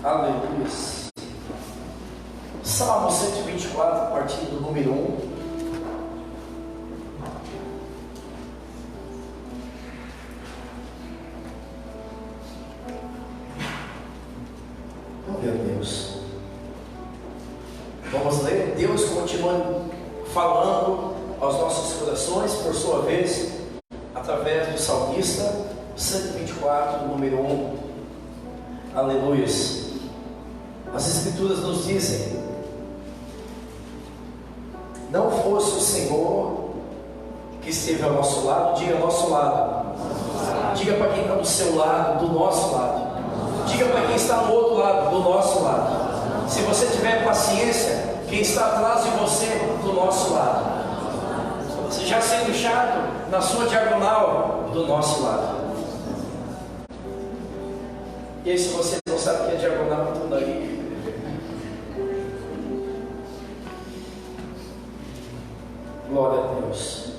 Aleluia. Salmo 124, a partir do número 1. Glória a Deus. Vamos ler. Deus continua falando aos nossos corações, por sua vez, através do salmista 124, número 1. Aleluia. As Escrituras nos dizem: não fosse o Senhor que esteve ao nosso lado, diga ao nosso lado, diga para quem está do seu lado, do nosso lado, diga para quem está no outro lado, do nosso lado. Se você tiver paciência, quem está atrás de você, do nosso lado. Você já sendo chato, na sua diagonal, do nosso lado. E aí, se você não sabe o que é diagonal, tudo aí. Glória a Deus.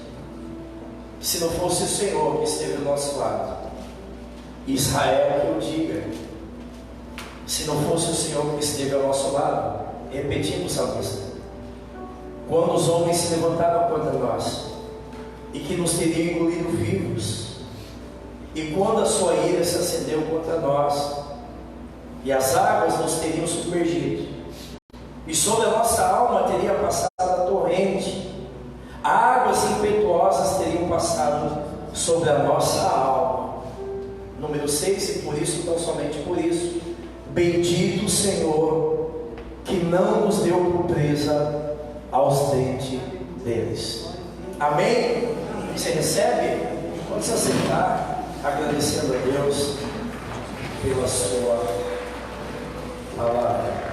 Se não fosse o Senhor que esteve ao nosso lado, Israel que eu diga, se não fosse o Senhor que esteve ao nosso lado, repetindo o salmista, quando os homens se levantaram contra nós, e que nos teriam engolido vivos, e quando a sua ira se acendeu contra nós, e as águas nos teriam submergido, e sobre a nossa alma teria passado a torrente, águas impetuosas teriam passado sobre a nossa alma. Número 6, e por isso, tão somente por isso, bendito o Senhor, que não nos deu por presa aos dentes deles. Amém? Você recebe? Pode se aceitar, agradecendo a Deus pela sua palavra.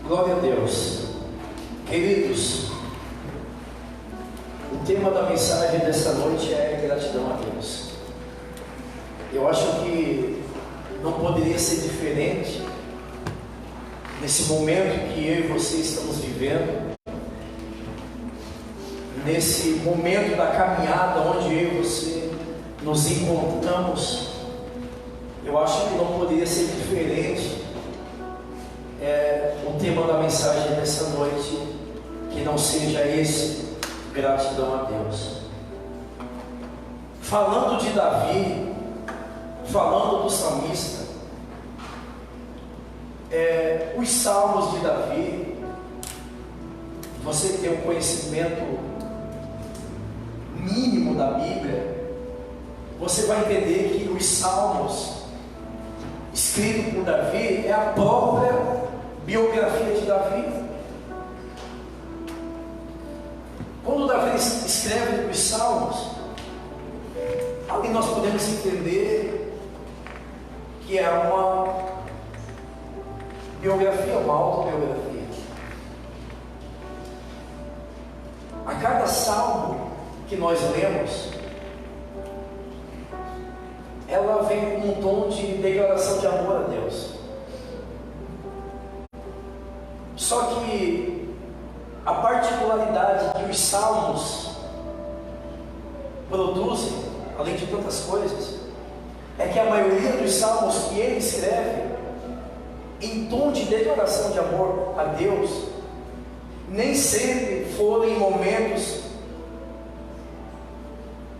Glória a Deus. Queridos, o tema da mensagem desta noite é gratidão a Deus. Eu acho que não poderia ser diferente nesse momento que eu e você estamos vivendo, nesse momento da caminhada onde eu e você nos encontramos. Eu acho que não poderia ser diferente o tema da mensagem dessa noite, que não seja esse: gratidão a Deus. Falando de Davi, falando do salmista, os salmos de Davi, você tem um conhecimento mínimo da Bíblia, você vai entender que os salmos escritos por Davi é a própria biografia de Davi. Quando Davi escreve os salmos, ali nós podemos entender que é uma biografia, uma autobiografia. A cada salmo que nós lemos, ela vem com um tom de declaração de amor a Deus. Só que a particularidade que os salmos produzem, além de tantas coisas, é que a maioria dos salmos que ele escreve em tom de declaração de amor a Deus, nem sempre foram em momentos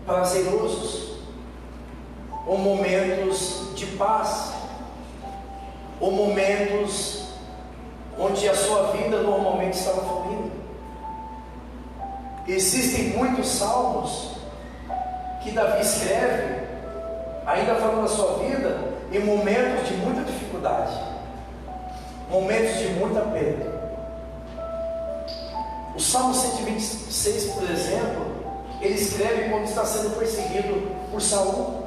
prazerosos, ou momentos de paz, ou momentos onde a sua vida normalmente estava fluindo. Existem muitos salmos que Davi escreve, ainda falando da sua vida, em momentos de muita dificuldade, momentos de muita perda. O Salmo 126, por exemplo, ele escreve quando está sendo perseguido por Saul.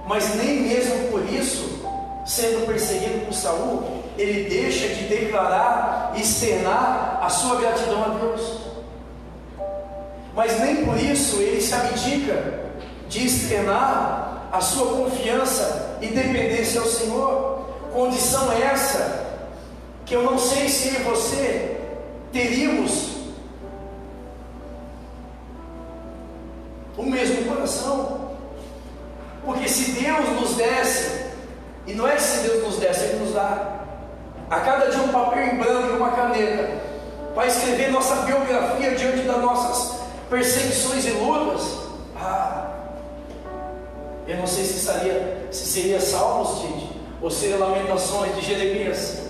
Mas nem mesmo por isso, sendo perseguido por Saul, ele deixa de declarar e externar a sua gratidão a Deus. Mas nem por isso ele se abdica de externar a sua confiança e dependência ao Senhor. Condição essa que eu não sei se eu e você teríamos o mesmo coração. Porque se Deus nos desse, e não é que se Deus nos desse, Ele nos dá a cada dia um papel em branco e uma caneta, para escrever nossa biografia diante das nossas perseguições e lutas. Eu não sei se seria Salmos, Tite, ou seria Lamentações de Jeremias.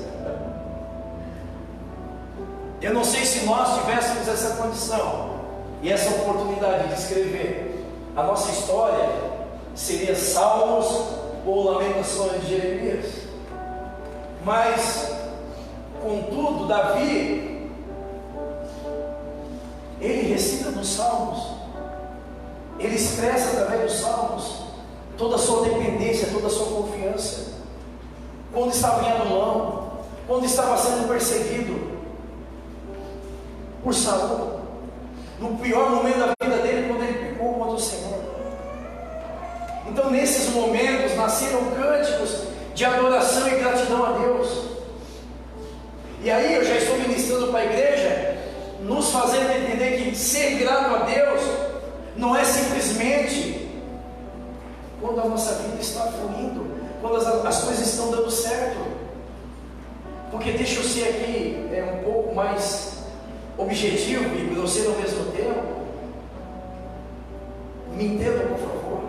Eu não sei se nós tivéssemos essa condição e essa oportunidade de escrever a nossa história, seria Salmos ou Lamentações de Jeremias. Mas, contudo, Davi, ele recita nos Salmos, ele expressa através dos Salmos toda a sua dependência, toda a sua confiança. Quando estava em Adulão, quando estava sendo perseguido por Saul, no pior momento da vida dele, quando ele pecou contra o Senhor. Então, nesses momentos, nasceram cânticos de adoração e gratidão a Deus. E aí, eu já estou ministrando para a igreja, nos fazendo entender que ser grato a Deus não é simplesmente quando a nossa vida está fluindo, quando as coisas estão dando certo. Porque deixa eu ser aqui um pouco mais objetivo e grosseiro ao mesmo tempo. Me entenda, por favor.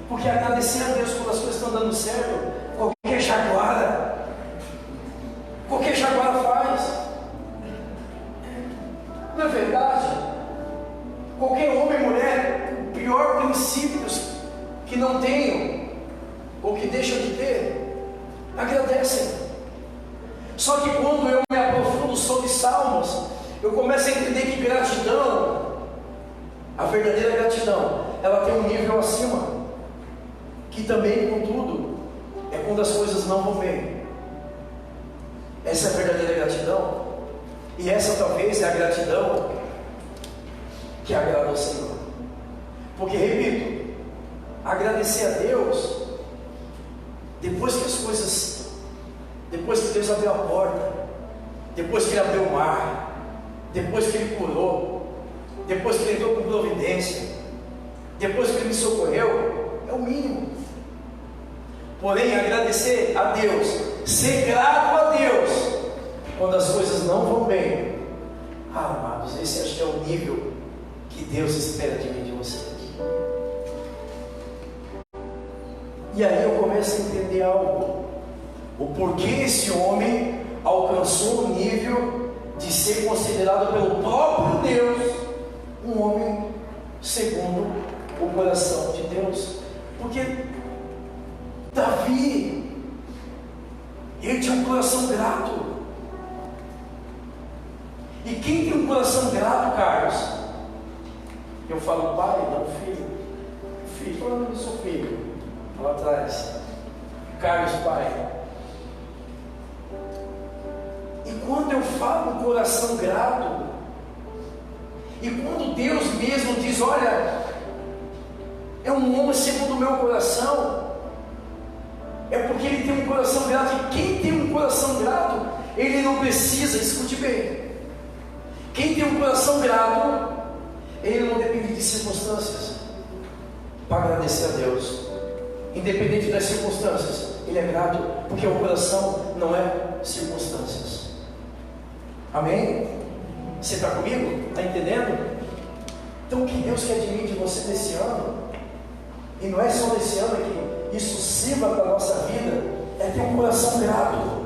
Porque agradecer a Deus quando as coisas estão dando certo, qualquer jaguara faz. Não é verdade? Qualquer homem e mulher, o pior princípios que não tenham, ou que deixam de ter, agradecem. Só que quando eu me aprofundo sobre Salmos, eu começo a entender que gratidão, a verdadeira gratidão, ela tem um nível acima, que também, contudo, é quando as coisas não vão bem. Essa é a verdadeira gratidão, e essa talvez é a gratidão que agrada ao Senhor. Porque, repito, agradecer a Deus, depois que Deus abriu a porta, depois que Ele abriu o mar, depois que Ele curou, depois que Ele entrou com providência, depois que Ele me socorreu, é o mínimo. Porém, agradecer a Deus, ser grato a Deus, quando as coisas não vão bem, amados, esse acho que é o nível que Deus espera de mim e de você. E aí eu começo a entender algo, o porquê esse homem alcançou o nível de ser considerado pelo próprio Deus um homem segundo o coração de Deus. Porque Davi, ele tinha um coração grato. E quem tem um coração grato, Carlos? Eu falo pai, não filho. Filho, eu não sou filho. Lá atrás, Carlos, pai. E quando eu falo coração grato, e quando Deus mesmo diz, olha, é um homem segundo o meu coração, é porque ele tem um coração grato. E quem tem um coração grato, ele não precisa, escute bem, quem tem um coração grato, ele não depende de circunstâncias para agradecer a Deus. Independente das circunstâncias, ele é grato, porque o coração não é circunstâncias. Amém? Você está comigo? Está entendendo? Então, o que Deus quer de mim e de você nesse ano, e não é só nesse ano, é que isso sirva para a nossa vida, é ter um coração grato.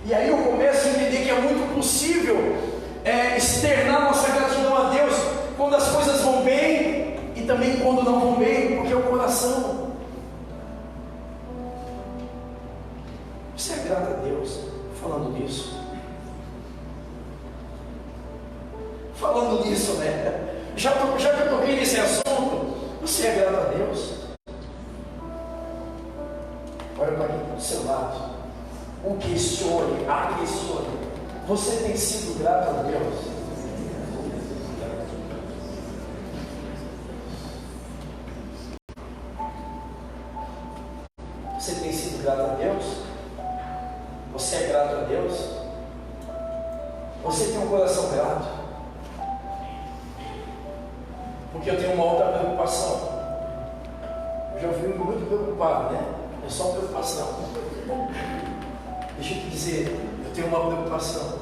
E aí eu começo a entender que é muito possível externar nossa gratidão a Deus quando as coisas vão bem, e também quando não vão bem, porque é o coração. Você é grato a Deus falando nisso? Falando nisso, né? Já que eu toquei nesse assunto, você é grato a Deus? Olha para aqui do seu lado. O questione, questione. Você tem sido grato a Deus? Você tem sido grato a Deus? Você é grato a Deus? Você tem um coração grato? Porque eu tenho uma outra preocupação. Eu já fui muito preocupado, né? É só preocupação. Deixa eu te dizer, eu tenho uma preocupação.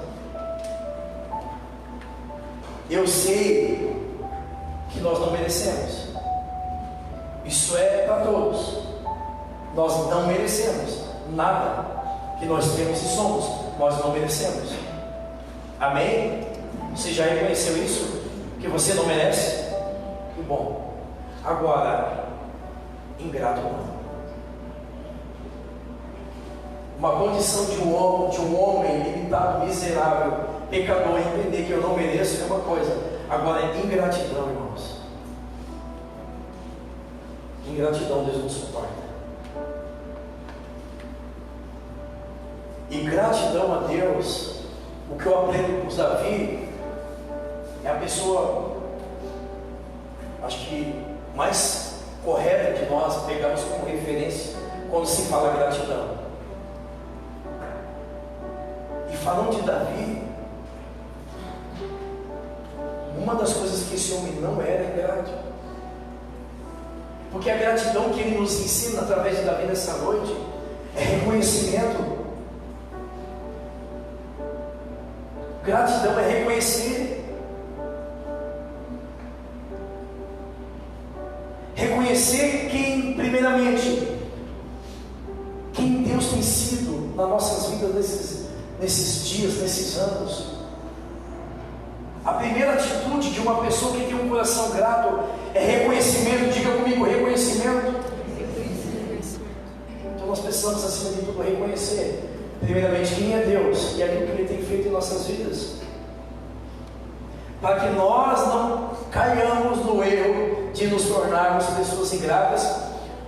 Eu sei que nós não merecemos. Isso é para todos. Nós não merecemos nada que nós temos e somos. Nós não merecemos. Amém? Você já reconheceu isso? Que você não merece? Que bom. Agora, ingrato não. Uma condição de um homem limitado, miserável, pecador, entender que eu não mereço é uma coisa. Agora, ingratidão, irmãos. Ingratidão Deus não suporta. E gratidão a Deus, o que eu aprendo com Davi, é a pessoa, acho que mais correta de nós pegarmos como referência quando se fala gratidão. E falando de Davi, uma das coisas que esse homem não era ingrato, porque a gratidão que ele nos ensina através de Davi nessa noite é reconhecimento. Gratidão é reconhecer. Reconhecer quem, primeiramente, quem Deus tem sido nas nossas vidas nesses dias, nesses anos. A primeira atitude de uma pessoa que tem um coração grato é reconhecimento. Diga comigo, reconhecimento. Então nós precisamos, acima de tudo, reconhecer primeiramente quem é Deus e aquilo que Ele tem feito em nossas vidas, para que nós não caiamos no erro de nos tornarmos pessoas ingratas,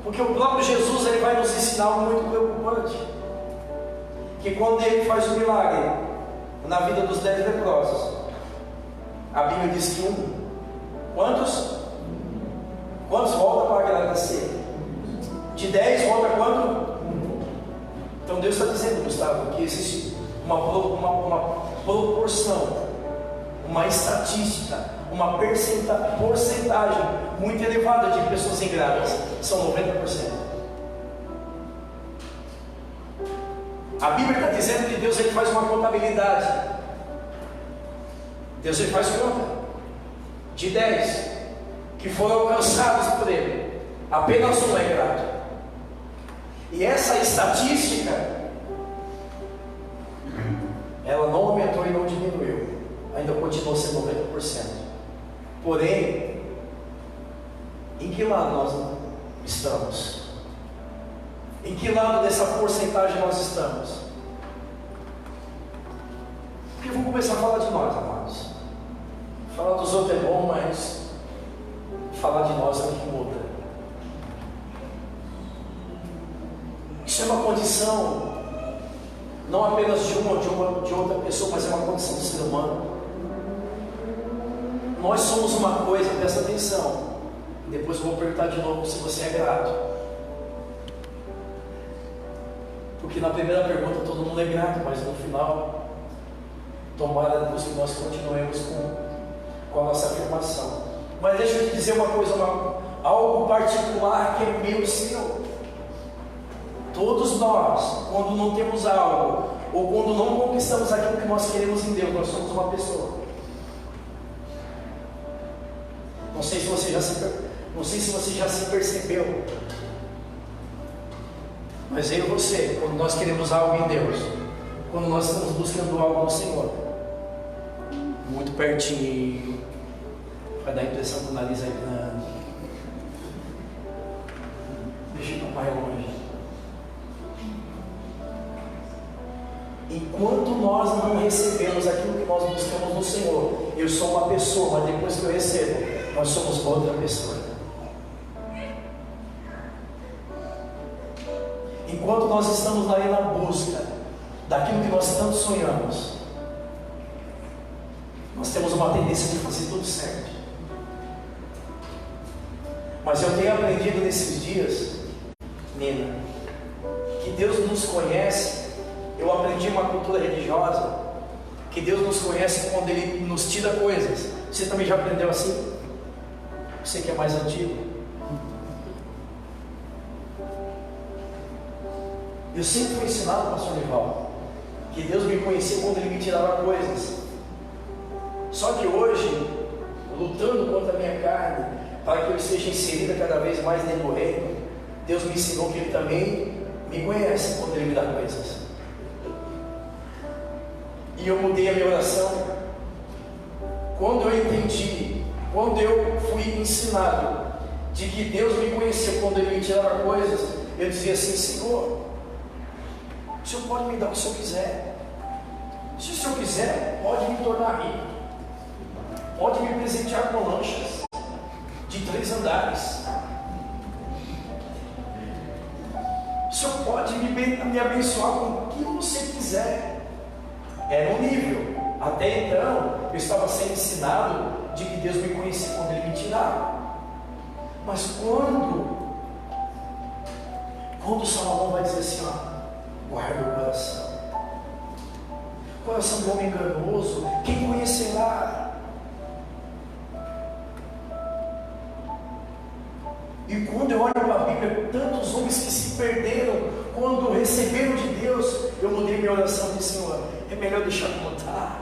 porque o próprio Jesus ele vai nos ensinar algo muito preocupante, que quando Ele faz o milagre na vida dos 10 leprosos, a Bíblia diz que quantos voltam para agradecer? De 10 volta quanto? Então Deus está dizendo, Gustavo, que existe uma proporção, uma estatística, uma porcentagem muito elevada de pessoas ingratas. São 90%. A Bíblia está dizendo que Deus ele faz uma contabilidade. Deus ele faz conta. De 10 que foram alcançados por Ele, apenas um é grato. E essa estatística, ela não aumentou e não diminuiu, ainda continua sendo 90%. Porém, em que lado nós estamos? Em que lado dessa porcentagem nós estamos? Porque vamos começar a falar de nós, amados. Falar dos outros é bom, mas falar de nós é o que muda. Isso é uma condição, não apenas de outra pessoa, mas é uma condição do ser humano. Nós somos uma coisa, presta atenção. Depois eu vou perguntar de novo se você é grato. Porque na primeira pergunta todo mundo é grato, mas no final, tomara Deus que nós continuemos com a nossa afirmação. Mas deixa eu te dizer uma coisa, algo particular que é meu e seu. Todos nós, quando não temos algo, ou quando não conquistamos aquilo que nós queremos em Deus, nós somos uma pessoa. Não sei se você já se percebeu, mas eu e você, quando nós queremos algo em Deus, quando nós estamos buscando algo no Senhor, muito pertinho, vai dar a impressão que o nariz é grande. Deixa eu ir mais longe. Enquanto nós não recebemos aquilo que nós buscamos no Senhor, eu sou uma pessoa, mas depois que eu recebo, nós somos outra pessoa. Enquanto nós estamos aí na busca daquilo que nós tanto sonhamos, nós temos uma tendência de fazer tudo certo. Mas eu tenho aprendido nesses dias, Nina, que Deus nos conhece. Eu aprendi uma cultura religiosa que Deus nos conhece quando Ele nos tira coisas. Você também já aprendeu assim? Você que é mais antigo. Eu sempre fui ensinado, pastor Nival, que Deus me conhecia quando Ele me tirava coisas. Só que hoje, lutando contra a minha carne, para que eu esteja inserida cada vez mais dentro do reino, Deus me ensinou que Ele também me conhece quando Ele me dá coisas. E eu mudei a minha oração. Quando eu entendi, quando eu fui ensinado de que Deus me conhecia quando Ele me tirava coisas, eu dizia assim: Senhor, o Senhor pode me dar o que o Senhor quiser. Se o Senhor quiser, pode me tornar rico, pode me presentear com lanchas de 3 andares. O Senhor pode me abençoar com o que você quiser. Era um nível. Até então, eu estava sendo ensinado de que Deus me conhecia quando Ele me tirava. Mas quando Salomão vai dizer assim, ó, guarda o coração. Coração do homem enganoso, quem conhecerá? E quando eu olho para a Bíblia, tantos homens que se perderam quando receberam de Deus, eu mudei minha oração e disse: Senhor, é melhor deixar como está.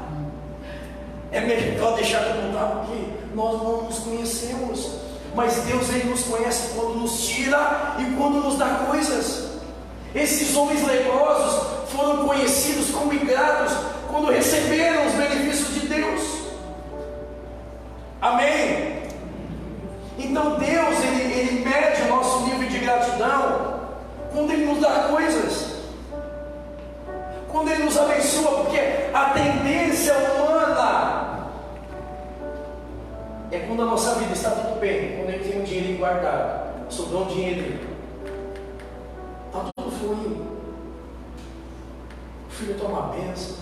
É melhor deixar como está, porque nós não nos conhecemos. Mas Deus, Ele nos conhece quando nos tira e quando nos dá coisas. Esses homens leprosos foram conhecidos como ingratos quando receberam os benefícios de Deus. Amém? Então Deus, Ele mede o nosso nível de gratidão quando Ele nos dá coisas, quando Ele nos abençoa, porque a tendência humana é quando a nossa vida está tudo bem, quando Ele tem um dinheiro guardado, sobrou um dinheiro, está tudo fluindo, o filho toma a bênção,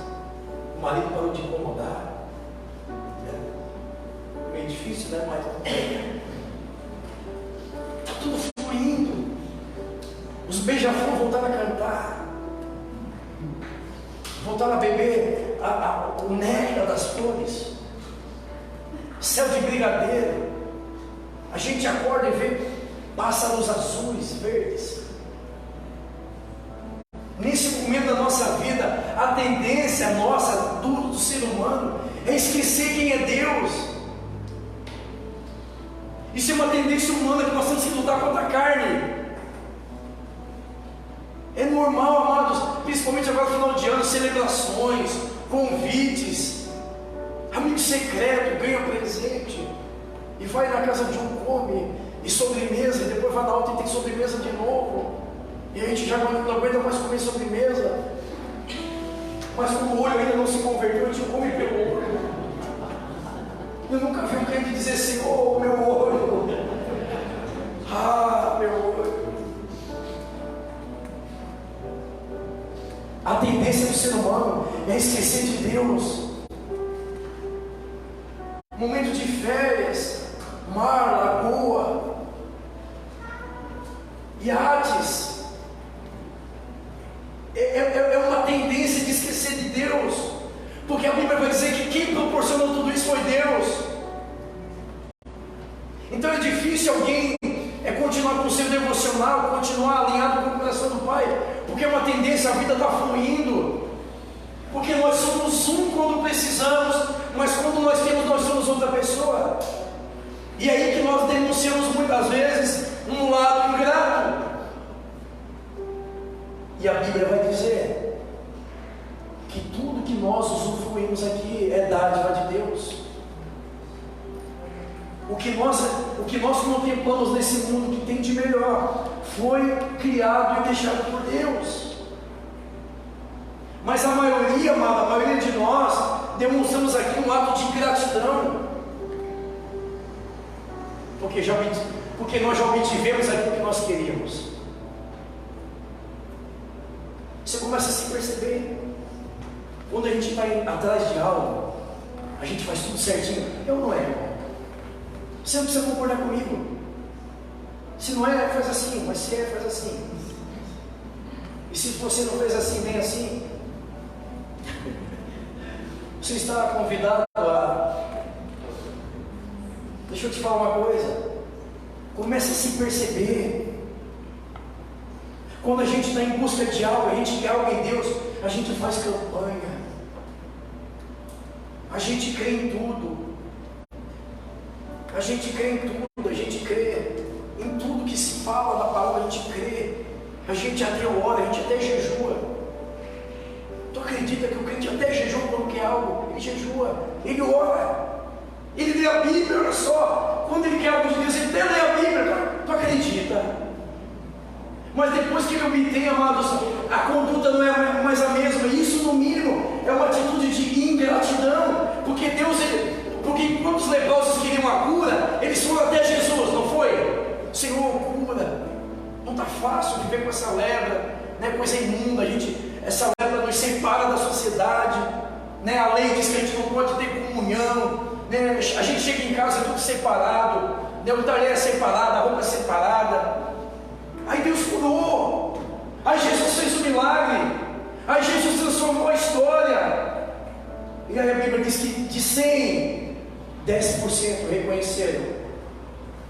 o marido parou de incomodar, é meio difícil, né? Mas está tudo fluindo, os beija-flor voltaram a cantar, voltaram a beber o néctar das flores, céu de brigadeiro, a gente acorda e vê pássaros azuis, verdes. Nesse momento da nossa vida, a tendência nossa, do ser humano, é esquecer quem é Deus. Isso é uma tendência humana que nós temos que lutar contra a carne. É normal, amados, principalmente agora no final de ano, celebrações, convites, amigo secreto, ganha presente, e vai na casa de um, come, e sobremesa, e depois vai na outra e tem sobremesa de novo, e a gente já não aguenta mais comer sobremesa, mas como o olho ainda não se converteu, a gente come pelo olho. Eu nunca vi um crente dizer assim: oh, meu olho, ah, meu olho. A tendência do ser humano é esquecer de Deus. Momento de férias, mar, lagoa, iates, é uma tendência de esquecer de Deus, porque a Bíblia vai dizer que quem proporcionou tudo isso foi Deus. Então é difícil alguém continuar com o seu devocional, continuar alinhado com o coração do Pai, porque é uma tendência, a vida está fluindo, porque nós somos um quando precisamos, mas quando nós temos, nós somos outra pessoa. E aí que nós denunciamos muitas vezes um lado ingrato. E a Bíblia vai dizer que tudo que nós usufruímos aqui é dádiva de Deus. O que nós contemplamos nesse mundo que tem de melhor foi criado e deixado por Deus. Mas a maioria, amada, a maioria de nós demonstramos aqui um ato de gratidão, porque nós já obtivemos aquilo que nós queríamos. Você começa a se perceber. Quando a gente está atrás de algo, a gente faz tudo certinho. Eu não é, irmão. Você não precisa concordar comigo. Se não é, faz assim. Mas se é, faz assim. E se você não fez assim, nem assim, você está convidado a... Deixa eu te falar uma coisa. Começa a se perceber. Quando a gente está em busca de algo, a gente quer algo em Deus, a gente faz campanha. A gente crê em tudo. A gente crê em tudo. A gente crê em tudo que se fala da palavra, a gente crê. A gente até ora, a gente até jejua. Tu acredita que o crente até jejua quando quer algo? Ele jejua, ele ora, ele lê a Bíblia, olha só. Quando ele quer algo de Deus, ele até lê a Bíblia. Tu acredita? Mas depois que ele obtém, amados, a conduta não é mais a mesma. Isso, no mínimo, é uma atitude de ingratidão. Porque Deus, porque enquanto os leprosos queriam a cura, eles foram até Jesus, não foi? Senhor, cura. Não está fácil viver com essa lepra, né? Coisa imunda. Essa lepra nos separa da sociedade, né? A lei diz que a gente não pode ter comunhão, né? A gente chega em casa tudo separado, né? O talher é separado, a roupa é separada. Aí Deus curou, aí Jesus fez o milagre, aí Jesus transformou a história. E aí a Bíblia diz que de 100, 10% reconheceram,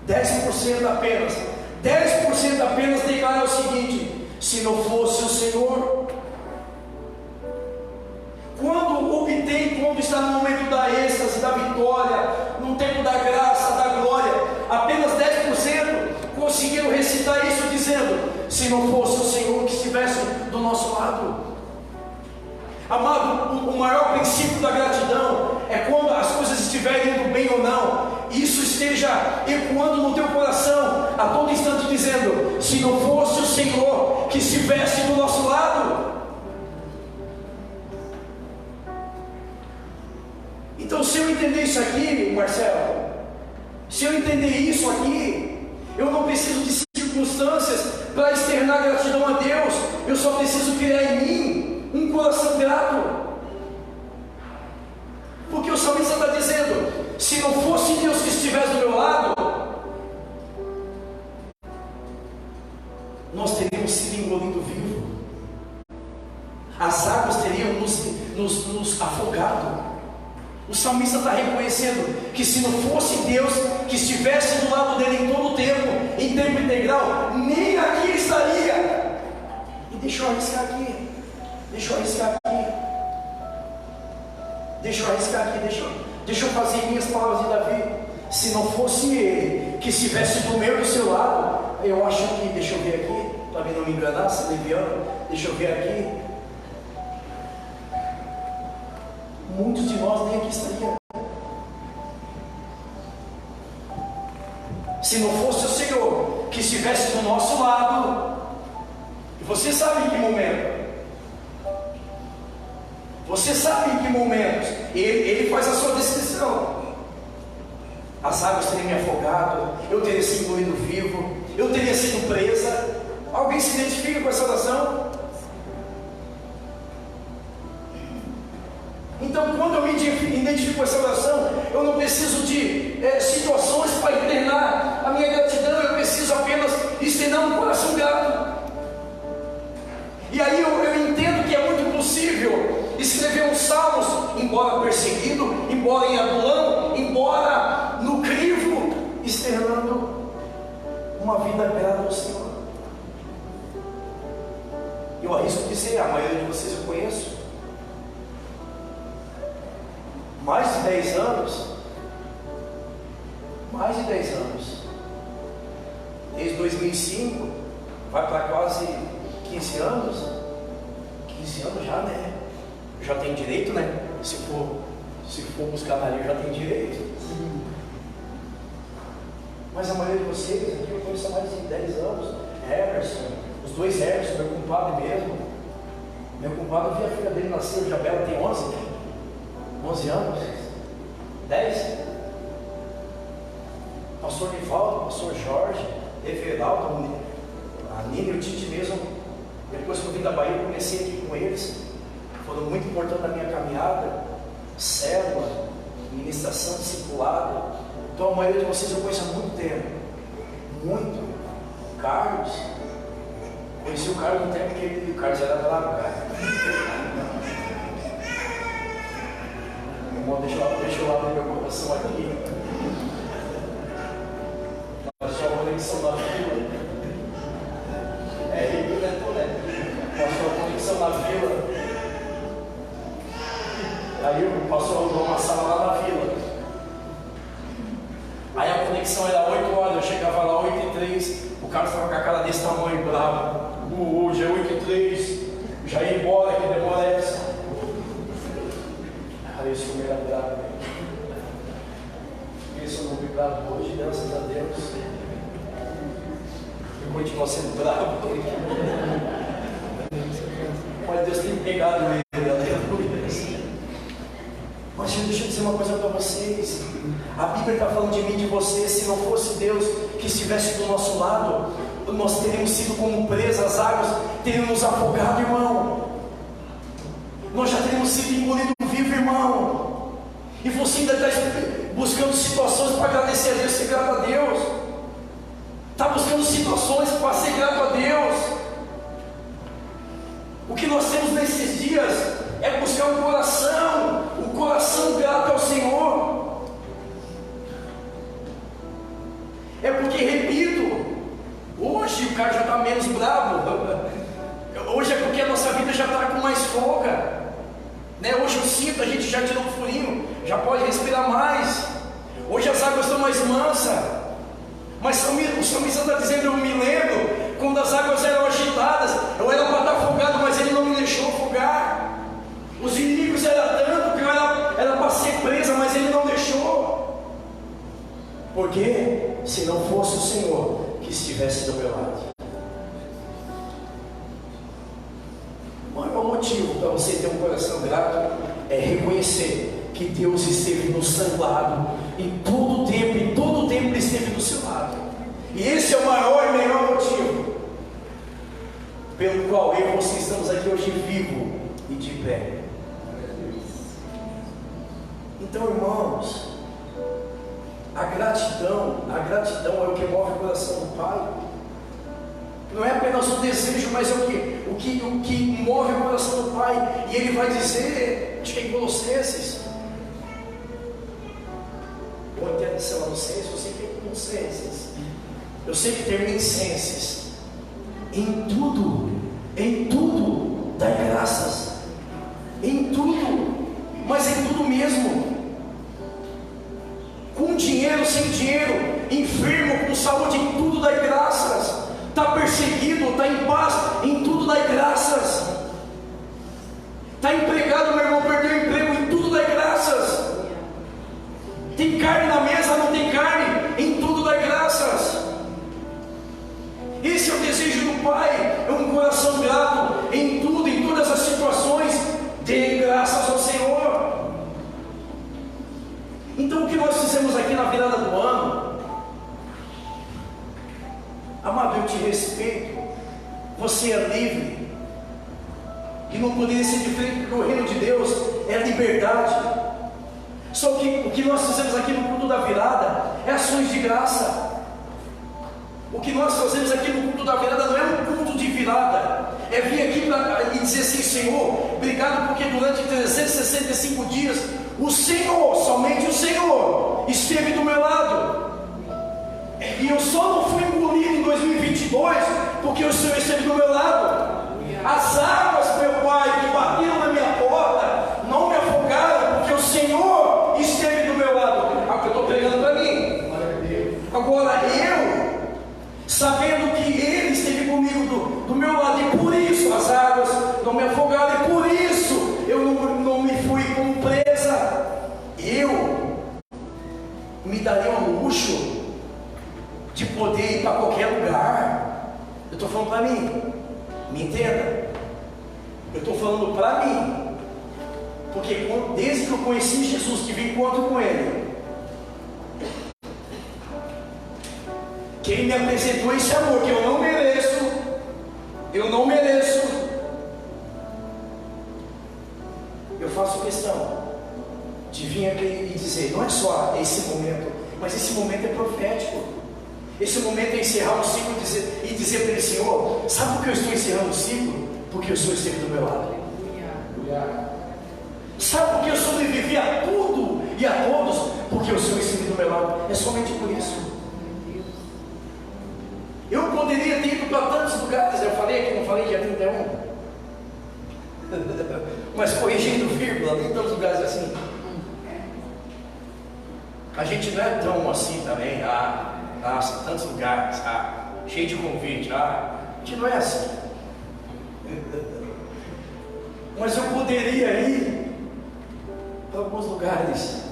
10% apenas 10% apenas declara o seguinte: se não fosse o Senhor. Quando obtém, quando está no momento da êxtase, da vitória, no tempo da graça, da glória, apenas 10% conseguiram recitar isso dizendo: se não fosse o Senhor que estivesse do nosso lado. Amado, o maior princípio da gratidão é quando as coisas estiverem indo bem ou não, isso esteja ecoando no teu coração a todo instante dizendo: se não fosse o Senhor que estivesse do nosso lado. Então, se eu entender isso aqui, Marcelo, se eu entender isso aqui, eu não preciso de circunstâncias para externar gratidão a Deus. Eu só preciso criar em mim um coração grato. Porque o salmista está dizendo: se não fosse Deus que estivesse do meu lado, nós teríamos sido engolido vivo, as águas teriam nos afogado. O salmista está reconhecendo que se não fosse Deus que estivesse do lado dele em todo o tempo, em tempo integral, nem aqui ele estaria. E deixa eu arriscar aqui, deixa eu fazer minhas palavras de Davi. Se não fosse Ele que estivesse do meu e do seu lado, eu acho que, deixa eu ver aqui, para mim não me enganar, se leviano, deixa eu ver aqui, muitos de nós nem aqui estariam. Se não fosse o Senhor que estivesse do nosso lado, e você sabe em que momento, Ele faz a sua descrição. As águas teriam me afogado, eu teria sido engolido vivo, eu teria sido presa. Alguém se identifica com essa oração? Então, quando eu me identifico com essa oração, eu não preciso de situações para internar a minha gratidão, eu preciso apenas estender um coração grato. E aí eu entendo que é muito possível escrever uns salmos, embora perseguido, embora em adulão, embora no crivo, externando uma vida grata ao Senhor. Eu arrisco dizer, a maioria de vocês eu conheço, mais de 10 anos, desde 2005, vai para quase 15 anos já, né? Já tem direito, né? Se for buscar na lei, já tem direito. Mas a maioria de vocês aqui eu conheço há mais de 10 anos. Emerson, os dois Emerson, meu compadre mesmo. Meu compadre, vi a filha dele nascer, Jabela tem 11 anos, 10. Pastor Nivaldo, pastor Jorge, Everaldo, a Nina e o Tite mesmo. Depois que eu vim da Bahia, eu comecei aqui com eles. Foram muito importantes na minha caminhada. Célula, ministração discipulada. Então a maioria de vocês eu conheço há muito tempo. Muito. Carlos. Conheci o Carlos no tempo que o Carlos era lá, cara. Irmão, deixa eu abrir meu coração aqui. Nós já vamos conexão na vila. Rio Neto, né? Pastor, a conexão na vila. Aí o pastor alugou uma sala lá na vila. Aí a conexão era 8 horas, eu chegava lá 8h03, o cara estava com a cara desse tamanho, bravo. Hoje é 8h03, já ia embora, que demora essa. Aí isso me era bravo. Isso eu não fui bravo hoje, graças a Deus. Eu continuo sendo bravo. Mas Deus tem pegado ele, aleluia. Mas deixa eu dizer uma coisa para vocês. A Bíblia está falando de mim e de você. Se não fosse Deus que estivesse do nosso lado, nós teríamos sido como presa, as águas teriam nos afogado, irmão. Nós já teríamos sido engolidos vivo, irmão. E você ainda está buscando situações para agradecer a Deus, ser grato a Deus. Está buscando situações para ser grato a Deus. O que nós temos nesses dias é buscar um coração grato ao Senhor. É porque, repito, hoje o cara já está menos bravo. Hoje é porque a nossa vida já está com mais folga, né? Hoje eu sinto, a gente já tirou o furinho, já pode respirar mais. Hoje as águas estão mais mansas. Mas o salmista está dizendo, eu me lembro quando as águas eram agitadas, eu era para estar afogado, mas ele não me deixou afogar. Os inimigos eram tanto que eu era para ser presa, mas ele não deixou. Porque se não fosse o Senhor que estivesse do meu lado. O maior motivo para você ter um coração grato é reconhecer que Deus esteve no seu lado em todo tempo Ele esteve do seu lado. E esse é o maior e melhor motivo pelo qual eu e você estamos aqui hoje vivo e de pé. Então, irmãos, a gratidão é o que move o coração do Pai. Não é apenas o desejo, mas é o que move o coração do Pai. E Ele vai dizer, acho que é em Colossenses, ou em Tessalonicenses, eu sei que é em Colossenses, eu sei que termina em Ciências. Em tudo, dai graças. Em tudo, mas em tudo mesmo. Com dinheiro, sem dinheiro, enfermo, com saúde, em tudo dai graças. Está perseguido, está em paz, em tudo dai graças. Está empregado, meu irmão, perdeu o emprego, em tudo dai graças. Tem carne na mesa, não tem carne, em tudo dai graças. Esse é o desejo do Pai, é um coração grato em tudo, em todas as situações. Dê graças ao Senhor. Então o que nós fizemos aqui na virada do ano, amado, eu te respeito, você é livre, e não poderia ser diferente, porque o reino de Deus é liberdade. Só que o que nós fizemos aqui no culto da virada é ações de graça. O que nós fazemos aqui no culto da virada não é um culto de virada, é vir aqui e dizer assim: Senhor, obrigado porque durante 365 dias o Senhor, somente o Senhor, esteve do meu lado. E eu só não fui engolido em 2022 porque o Senhor esteve do meu lado. As águas, meu Pai, que bateram na minha porta não me afogaram porque o Senhor esteve do meu lado. É o que eu estou pregando para mim. Agora eu, sabendo que Ele esteve comigo do meu lado, e por isso as águas não me afogaram, e por isso eu não me fui como presa, eu me daria o luxo de poder ir para qualquer lugar. Eu estou falando para mim, me entenda, eu estou falando para mim, porque desde que eu conheci Jesus, tive encontro com Ele, quem me apresentou esse amor que eu não mereço, eu faço questão de vir aqui e dizer, não é só esse momento, mas esse momento é profético. Esse momento é encerrar um ciclo e dizer para Ele: Senhor, sabe por que eu estou encerrando o ciclo? Porque o Senhor esteve do meu lado. Sabe por que eu sobrevivi a tudo e a todos? Porque o Senhor esteve do meu lado. É somente por isso. falei dia 31? Mas corrigindo vírgula, tem tantos lugares assim. A gente não é tão assim também, nossa, tantos lugares, cheio de convite, a gente não é assim. Mas eu poderia ir para alguns lugares.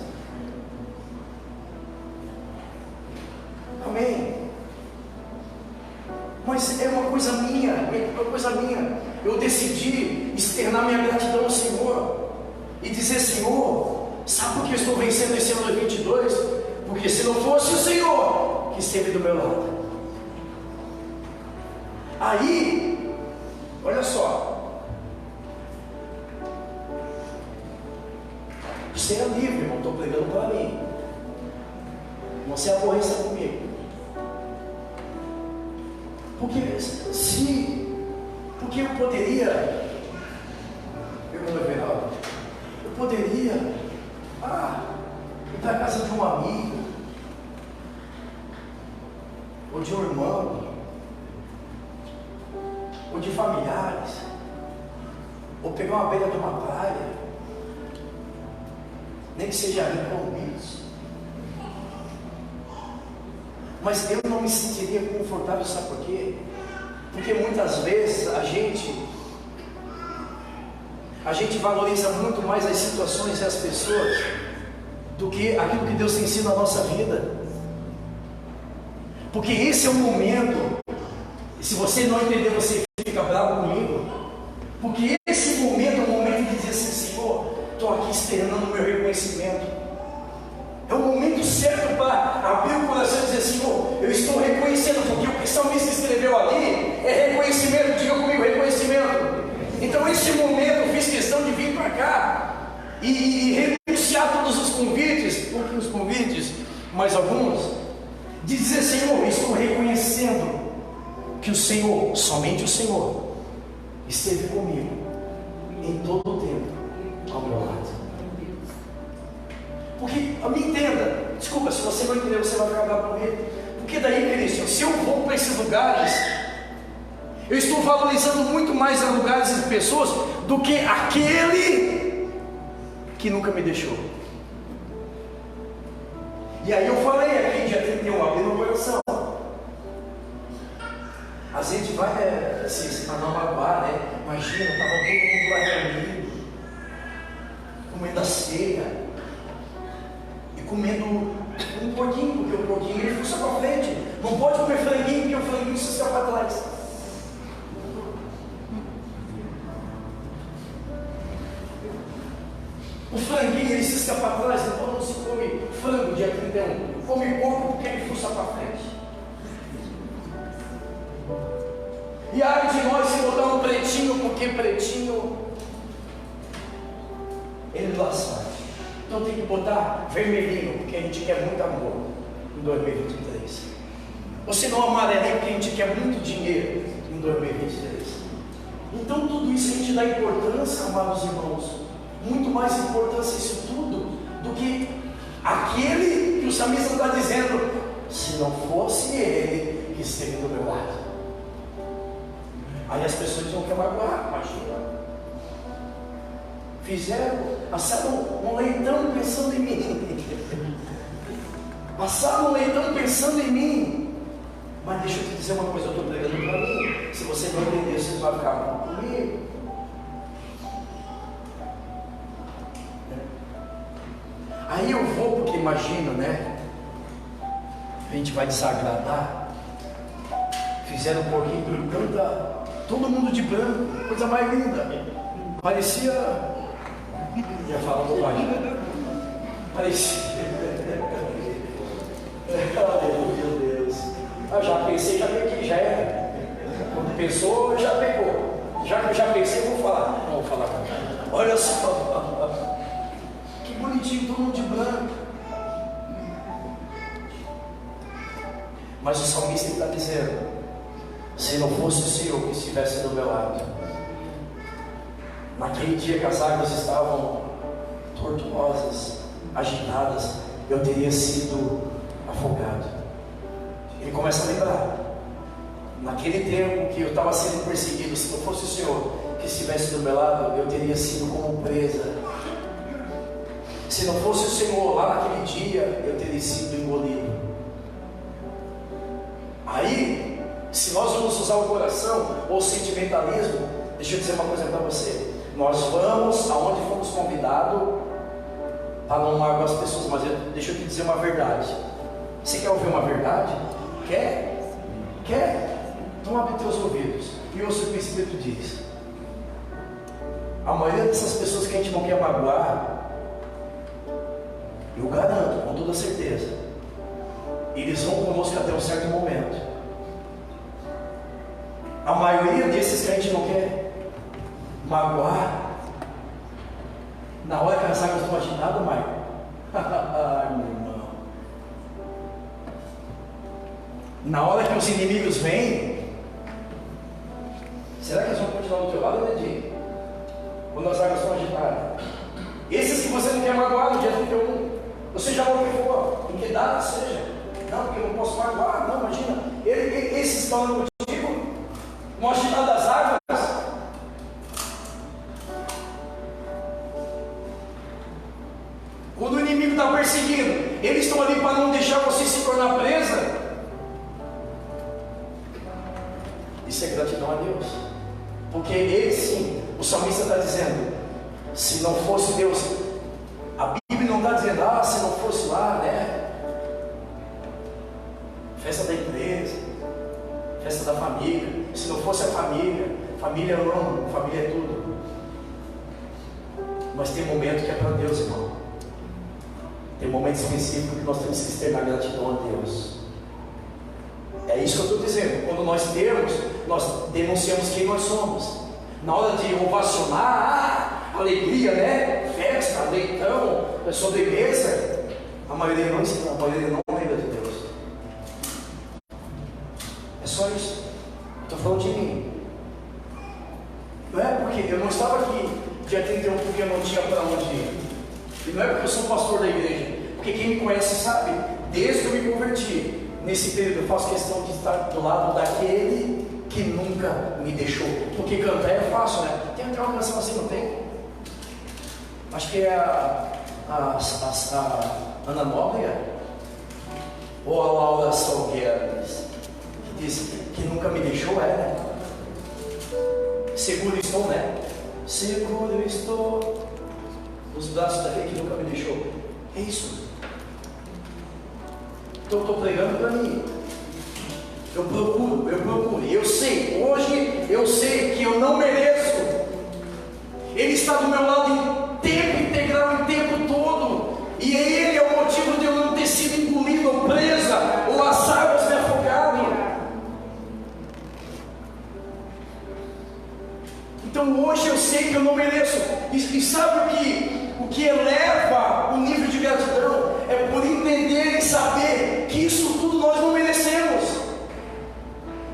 Amém. Mas é uma coisa minha, Eu decidi externar minha gratidão ao Senhor e dizer: Senhor, sabe por que eu estou vencendo esse ano 2022? Porque se não fosse o Senhor que esteve do meu lado. Aí, olha só, você é livre, irmão, estou pregando para mim. Não se aborreça comigo. Porque eu poderia, eu poderia ir para a casa de um amigo, ou de um irmão, ou de familiares, ou pegar uma beira de uma praia, nem que seja ali convidados. Mas eu não me sentiria confortável, sabe por quê? Porque muitas vezes a gente valoriza muito mais as situações e as pessoas do que aquilo que Deus ensina na nossa vida. Porque esse é o momento, e se você não entender, você fica bravo comigo, porque esse momento é o momento de dizer assim: Senhor, estou aqui esperando o meu reconhecimento. É o momento certo para abrir o coração e dizer: Senhor, eu estou reconhecendo, porque o que o salmista escreveu ali é reconhecimento. Diga comigo, reconhecimento. Então esse momento eu fiz questão de vir para cá e renunciar todos os convites, pouquinhos convites, mais alguns, de dizer: Senhor, eu estou reconhecendo que o Senhor, somente o Senhor, esteve comigo em todo o tempo ao meu lado. Porque, me entenda, desculpa, se você não entender, você vai ficar bravo comigo. Porque daí, Cristian, se eu vou para esses lugares, eu estou valorizando muito mais os lugares e pessoas do que aquele que nunca me deixou. E aí eu falei aqui, dia 31, abri no coração. A gente vai se para não magoar, né? Imagina, estava todo mundo lá reunido, comendo a ceia. Comendo um porquinho, porque o porquinho ele fuça para frente. Não pode comer franguinho, porque o franguinho se escapa para trás. O franguinho ele se escapa para trás, então não se come frango dia 31. Come porco porque ele fuça para frente. E ai de nós se botar um pretinho, porque pretinho ele lá sai. Então tem que botar vermelhinho, porque a gente quer muito amor em 2023. Ou se não amarelinho, porque a gente quer muito dinheiro em 2023. Então tudo isso a gente dá importância, amados irmãos. Muito mais importância isso tudo do que aquele que o salmista está dizendo: se não fosse ele que esteve do meu lado. Aí as pessoas vão querer magoar, imagina. Assaram um leitão pensando em mim. Assaram um leitão pensando em mim. Mas deixa eu te dizer uma coisa, eu estou pregando para mim. Se você não entender, você vai ficar mal comigo. Aí eu vou, porque imagino, né? A gente vai desagradar. Fizeram um porquinho com tanta. Todo mundo de branco, coisa mais linda. Parecia. Já fala bobagem. Parecia. Meu Deus. Já pensei, já peguei, já era. Quando pensou, já pegou. Já pensei, vou falar. Não vou falar. Olha só. Que bonitinho, todo mundo de branco. Mas o salmista está dizendo: se não fosse o Senhor que estivesse do meu lado, naquele dia que as águas estavam tortuosas, agitadas, eu teria sido afogado. Ele começa a lembrar. Naquele tempo que eu estava sendo perseguido, se não fosse o Senhor que estivesse do meu lado, eu teria sido como presa. Se não fosse o Senhor lá naquele dia, eu teria sido engolido. Aí, se nós vamos usar o coração ou o sentimentalismo, deixa eu dizer uma coisa para você. Nós vamos aonde fomos convidados para não magoar as pessoas, mas deixa eu te dizer uma verdade. Você quer ouvir uma verdade? Quer? Então abre teus ouvidos e ouça o que o Espírito diz. A maioria dessas pessoas que a gente não quer magoar, eu garanto, com toda certeza, eles vão conosco até um certo momento. A maioria desses que a gente não quer magoar, na hora que as águas estão agitadas, Maicon, ai meu irmão, na hora que os inimigos vêm, será que eles vão continuar do teu lado, Nedinho? Quando as águas estão agitadas? Esses que você não quer magoar no dia 31, você já não for, em que data seja, não, porque eu não posso magoar, não, imagina, esses estão contigo, no agitar das águas. Quando o inimigo está perseguindo, eles estão ali para não deixar você se tornar presa. Isso é gratidão a Deus, porque ele sim, o salmista está dizendo, se não fosse Deus, a Bíblia não está dizendo, se não fosse lá, né, festa da igreja, festa da família, se não fosse a família eu amo, família é tudo, mas tem momento que é para Deus, irmão, tem momento específico que nós temos que externar gratidão a Deus. É isso que eu estou dizendo. Quando nós temos, nós denunciamos quem nós somos. Na hora de ovacionar, alegria, né? Festa, leitão, sobremesa, a maioria não lembra de Deus. É só isso. Estou falando de mim. Não é porque eu não estava aqui dia 31 porque eu não tinha para onde ir. E não é porque eu sou pastor da igreja. Porque quem me conhece sabe, desde que eu me converti, nesse período eu faço questão de estar do lado daquele que nunca me deixou. Porque cantar é fácil, né? Tem até uma canção assim, não tem? Acho que é a Ana Nóbrega ou a Laura Salgueira, que diz que nunca me deixou, né? Seguro estou, né? Seguro estou nos braços daquele que nunca me deixou. É isso. Então eu estou pregando para mim. Eu procuro. Eu sei, hoje eu sei que eu não mereço. Ele está do meu lado em tempo integral, em tempo todo. E ele é o motivo de eu não ter sido engolido ou presa, ou as águas me afogado. Então hoje eu sei que eu não mereço. E sabe o que eleva o nível de gratidão? É por entender e saber que isso tudo nós não merecemos.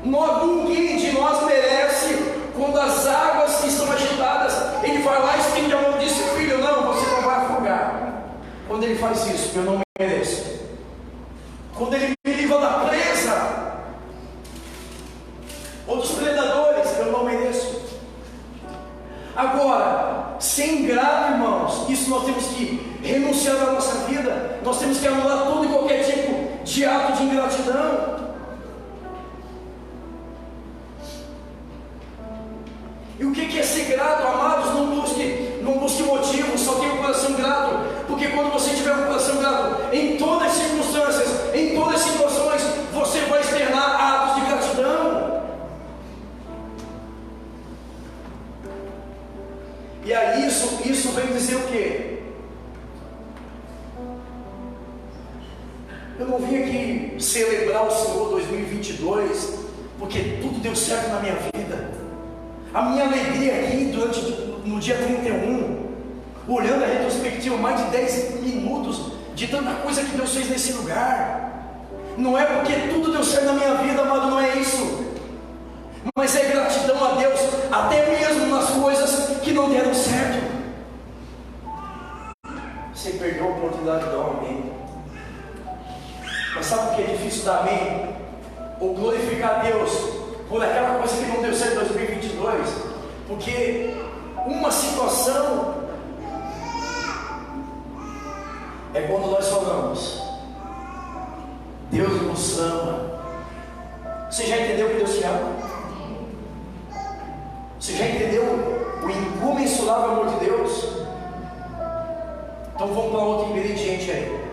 Ninguém de nós merece. Quando as águas estão agitadas, ele vai lá e estende a mão e diz: filho, não, você não vai afogar. Quando ele faz isso, eu não mereço. Quando ele me livra da presa ou dos predadores, eu não mereço. Agora, ser ingrato, irmãos, isso nós temos que renunciar da nossa vida. Nós temos que anular todo e qualquer tipo de ato de ingratidão. E o que é ser grato, amados? Não busque motivos, só tenha um coração grato. Porque quando você tiver um coração grato, em todas as circunstâncias, em todas as situações, você vai externar atos de gratidão. E aí isso vem dizer o quê? Eu não vim aqui celebrar o Senhor 2022 porque tudo deu certo na minha vida. A minha alegria aqui no dia 31, olhando a retrospectiva, mais de 10 minutos de tanta coisa que Deus fez nesse lugar. Não é porque tudo deu certo na minha vida, amado, não é isso. Mas é gratidão a Deus, até mesmo nas coisas que não deram certo. Você perdeu a oportunidade de dar um amém. Mas sabe o que é difícil dar amém? Ou glorificar a Deus por aquela coisa que não deu certo em 2022, porque uma situação é quando nós falamos, Deus nos ama. Você já entendeu que Deus te ama? Você já entendeu o incomensurável amor de Deus? Então vamos para outro ingrediente aí.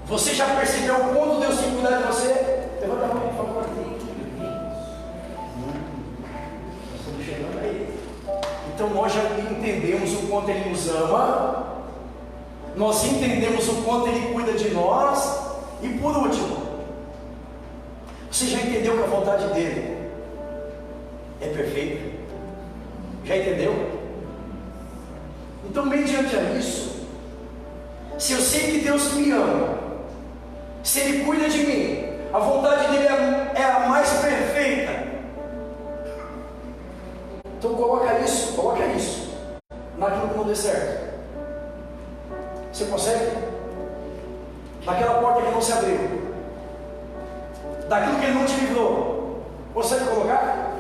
Você já percebeu quando Deus tem cuidado de você? Levanta a mão, por favor. Nós estamos chegando aí. Então nós já entendemos o quanto Ele nos ama. Nós entendemos o quanto Ele cuida de nós. E por último, você já entendeu que a vontade dEle é perfeita? Já entendeu? Então, mediante isso, se eu sei que Deus me ama, se Ele cuida de mim, a vontade dEle é a mais perfeita. Então coloca isso naquilo que não dê certo. Você consegue? Naquela porta que não se abriu, daquilo que Ele não te livrou, consegue colocar?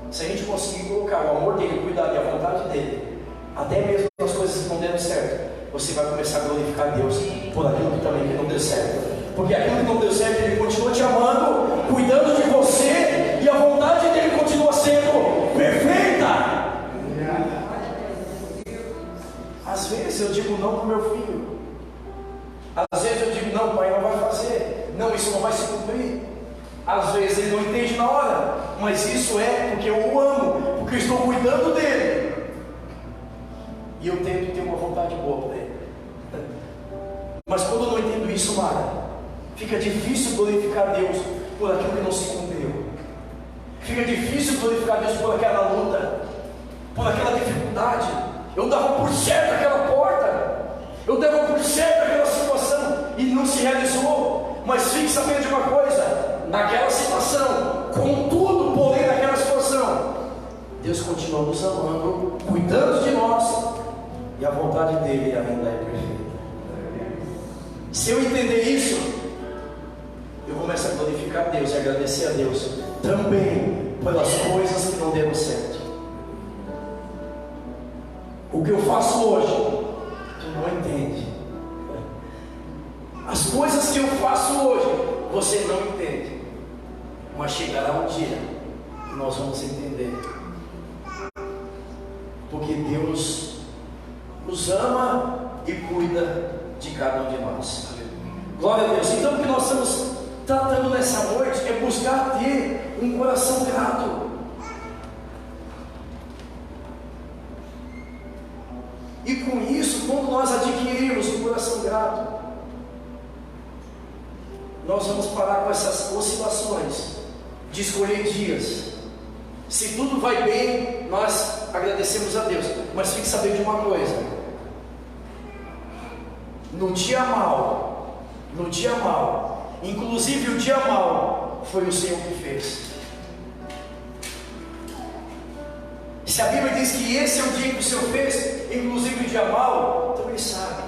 Se a gente conseguir colocar o amor dEle, o cuidado e a vontade dEle, até mesmo as coisas que não deram certo, você vai começar a glorificar Deus por aquilo que também que não deu certo. Porque aquilo que não deu certo, Ele continua te amando, cuidando de você, e a vontade dEle continua sendo perfeita. Às vezes eu digo não para o meu filho. Às vezes eu digo não, pai, não vai fazer. Não, isso não vai se cumprir. Às vezes ele não entende na hora, mas isso é porque eu o amo, porque eu estou cuidando dele. E eu tento ter uma vontade boa para ele. Mas quando eu não entendo isso, Mara, fica difícil glorificar Deus por aquilo que não se cumpriu. Fica difícil glorificar Deus por aquela luta, por aquela dificuldade. Eu dava por certo aquela porta, eu dava por certo aquela situação e não se realizou. Mas fique sabendo de uma coisa: naquela situação, contudo, porém naquela situação, Deus continua nos amando, cuidando de nós, e a vontade dEle ainda é perfeita. Se eu entender isso, eu começo a glorificar Deus e agradecer a Deus também pelas coisas que não deram certo. O que eu faço hoje, tu não entende. As coisas que eu faço hoje, você não entende. Mas chegará um dia que nós vamos entender. Porque Deus nos ama e cuida de cada um de nós. Glória a Deus. Então o que nós estamos tratando nessa noite é buscar ter um coração grato. E com isso, quando nós adquirirmos um coração grato, nós vamos parar com essas oscilações de escolher dias. Se tudo vai bem, nós agradecemos a Deus. Mas fique sabendo de uma coisa: no dia mal, inclusive o dia mal, foi o Senhor que fez. Se a Bíblia diz que esse é o dia que o Senhor fez, inclusive o dia mal, então Ele sabe.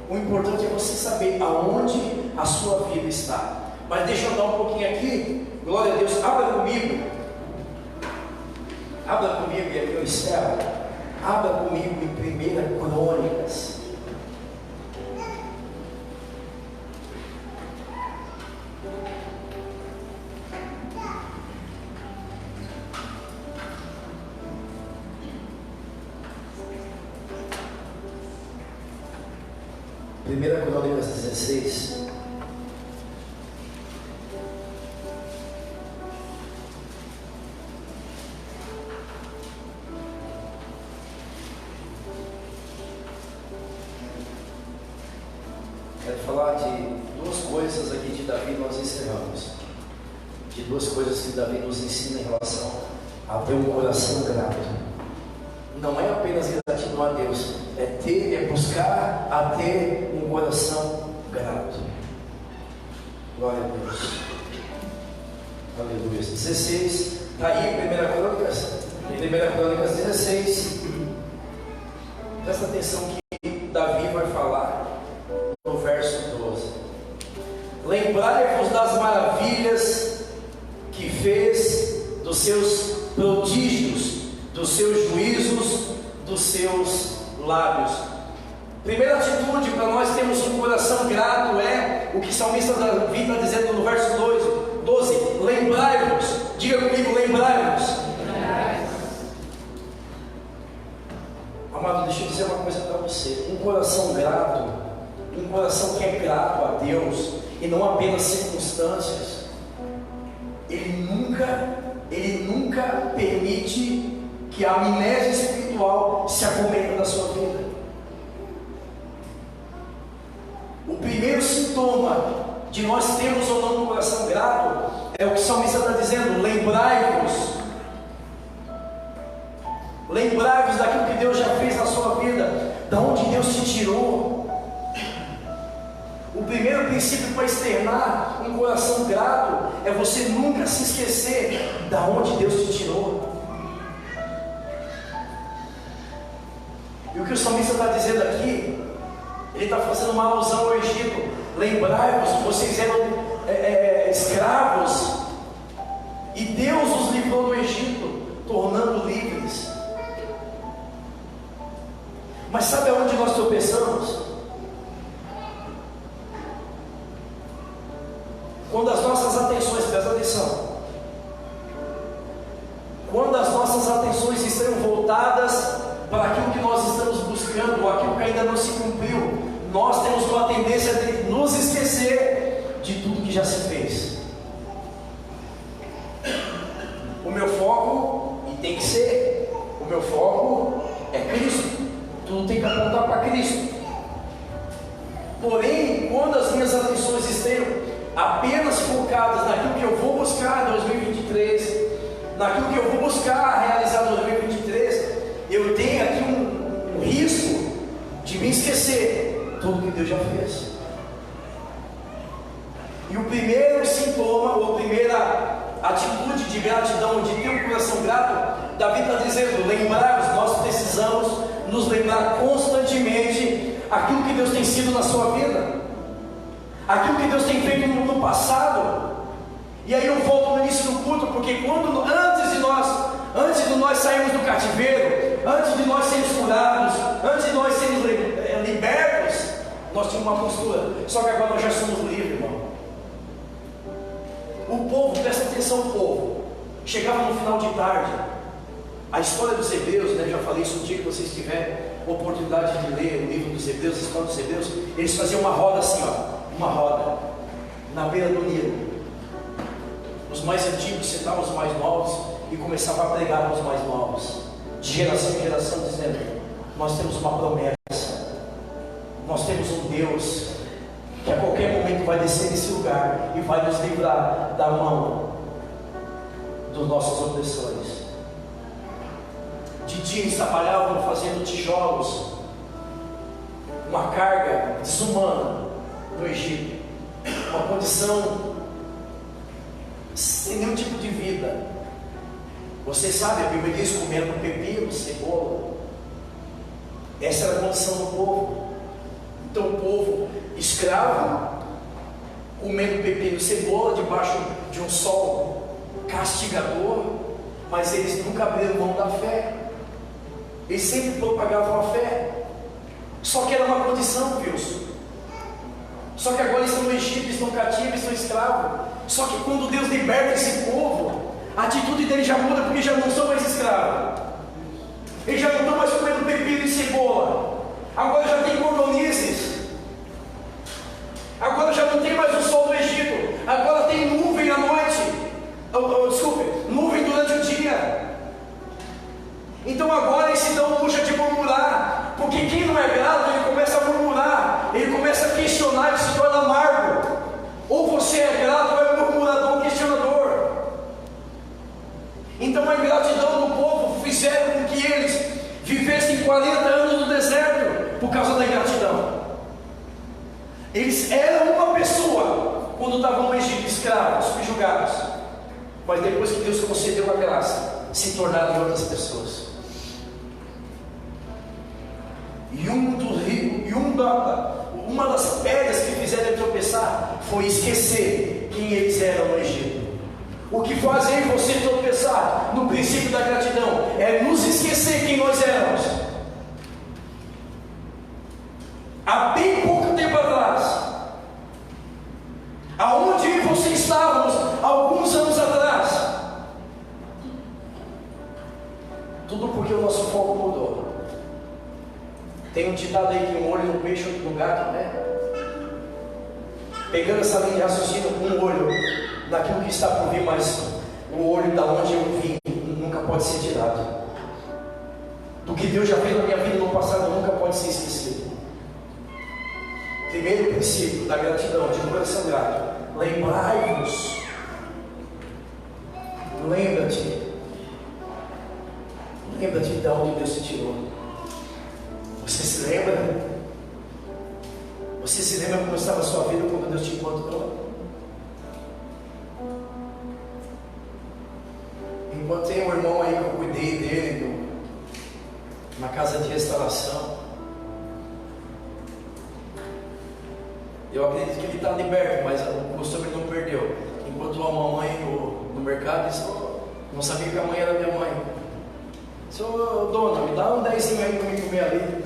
O importante é você saber aonde a sua vida está. Mas deixa eu dar um pouquinho aqui. Glória a Deus. Abra comigo, e aqui eu encerro. Abra comigo em 1 Crônicas. Primeira Crônicas 16. Quero falar de duas coisas aqui de Davi, nós encerramos. De duas coisas que Davi nos ensina em relação a ter um coração grato. Não é apenas gratidão a Deus, é buscar a ter um coração grato. Glória a Deus. Aleluia. 16, está aí, 1 Crônicas 16. Presta atenção que Davi vai falar no verso 12. Lembrai-vos das maravilhas que seus prodígios, dos seus juízos, dos seus lábios. Primeira atitude para nós termos um coração grato é o que o salmista Davi está dizendo no verso 12: lembrai-vos, diga comigo, lembrai-vos. Amado, deixa eu dizer uma coisa para você: um coração grato, um coração que é grato a Deus e não apenas circunstâncias, ele nunca permite que a amnésia espiritual se acometa da sua vida. O primeiro sintoma de nós termos ou não um coração grato é o que o salmista está dizendo: lembrai-vos. Lembrai-vos daquilo que Deus já fez na sua vida, da onde Deus te tirou. O primeiro princípio para externar um coração grato é você nunca se esquecer da onde Deus te tirou. E o que o salmista está dizendo aqui, ele está fazendo uma alusão ao Egito. Lembrai-vos que vocês eram escravos e Deus os livrou do Egito, tornando livres. Mas sabe aonde nós tropeçamos? Quando as nossas atenções, presta atenção, quando as nossas atenções estão voltadas para aquilo que nós estamos buscando, ou aquilo que ainda não se cumpriu, nós temos uma tendência de nos esquecer de tudo que já se fez. O meu foco, e tem que ser, o meu foco é Cristo. Tudo tem que apontar para Cristo. Porém, quando as minhas atenções estejam apenas focadas naquilo que eu vou buscar em 2023, naquilo que eu vou buscar realizar em 2023, eu tenho aqui um risco de me esquecer tudo que Deus já fez. E o primeiro sintoma, ou a primeira atitude de gratidão, de ter um coração grato, Davi está dizendo: lembrai-vos, nós precisamos nos lembrar constantemente aquilo que Deus tem sido na sua vida, aquilo que Deus tem feito no passado. E aí eu volto no início do culto, porque antes de nós sairmos do cativeiro, antes de nós sermos curados, antes de nós sermos libertos, nós tínhamos uma postura. Só que agora nós já somos livres, irmão. O povo, presta atenção, o povo chegava no final de tarde. A história dos Hebreus, né, já falei isso um dia que vocês tiverem oportunidade de ler o livro dos Hebreus, a história dos Hebreus, eles faziam uma roda assim, uma roda na beira do Nilo. Os mais antigos sentavam os mais novos e começavam a pregar para os mais novos, de geração em geração, dizendo: nós temos uma promessa, nós temos um Deus que a qualquer momento vai descer nesse lugar e vai nos livrar da mão dos nossos opressores. De dia eles trabalhavam fazendo tijolos, uma carga desumana no Egito, uma condição sem nenhum tipo de vida. Você sabe, a Bíblia diz: comendo pepino, cebola. Essa era a condição do povo. Então o povo escravo, comendo pepino e cebola, debaixo de um sol castigador, mas eles nunca abriram mão da fé. Eles sempre propagavam a fé. Só que era uma condição, Wilson. Só que agora eles estão no Egito, estão cativos, estão escravos. Só que quando Deus liberta esse povo, a atitude deles já muda, porque já não são mais escravos. Eles já não estão mais comendo pepino e cebola. Agora já tem cordonizes. Agora já não tem mais o sol do Egito. Agora tem nuvem à noite. Nuvem durante o dia. Então agora eles se dão luxo de murmurar, porque quem não é grato, ele começa a murmurar, ele começa a questionar e se torna amargo. Ou você é grato ou é murmurador, questionador. Então a ingratidão do povo fizeram com que eles vivessem 40 anos no deserto por causa da ingratidão. Eles eram uma pessoa quando estavam no Egito, escravos, subjugados, mas depois que Deus concedeu a graça, se tornaram outras pessoas. E uma das pedras que fizeram tropeçar foi esquecer quem eles eram no Egito. O que faz eu e você tropeçar no princípio da gratidão é nos esquecer quem nós éramos. Há bem pouco tempo atrás, aonde eu e você estávamos alguns anos atrás, tudo porque o nosso foco mudou. Tem um ditado aí que um olho no peixe, outro no gato, né? Pegando essa linha de raciocínio, um olho naquilo que está por vir, mas o olho da onde eu vim nunca pode ser tirado. Do que Deus já fez na minha vida no passado nunca pode ser esquecido. Primeiro princípio da gratidão, de um coração grato: lembrai-vos. Lembra-te de onde Deus te tirou. Você se lembra? Você se lembra como estava a sua vida quando Deus te encontrou? Enquanto tem um irmão aí que eu cuidei dele na casa de restauração, eu acredito que ele está liberto, mas o costume não perdeu. Enquanto a mamãe no mercado disse: não sabia que a mãe era minha mãe. Senhor, dona, me dá um 10 aí para mim comer ali.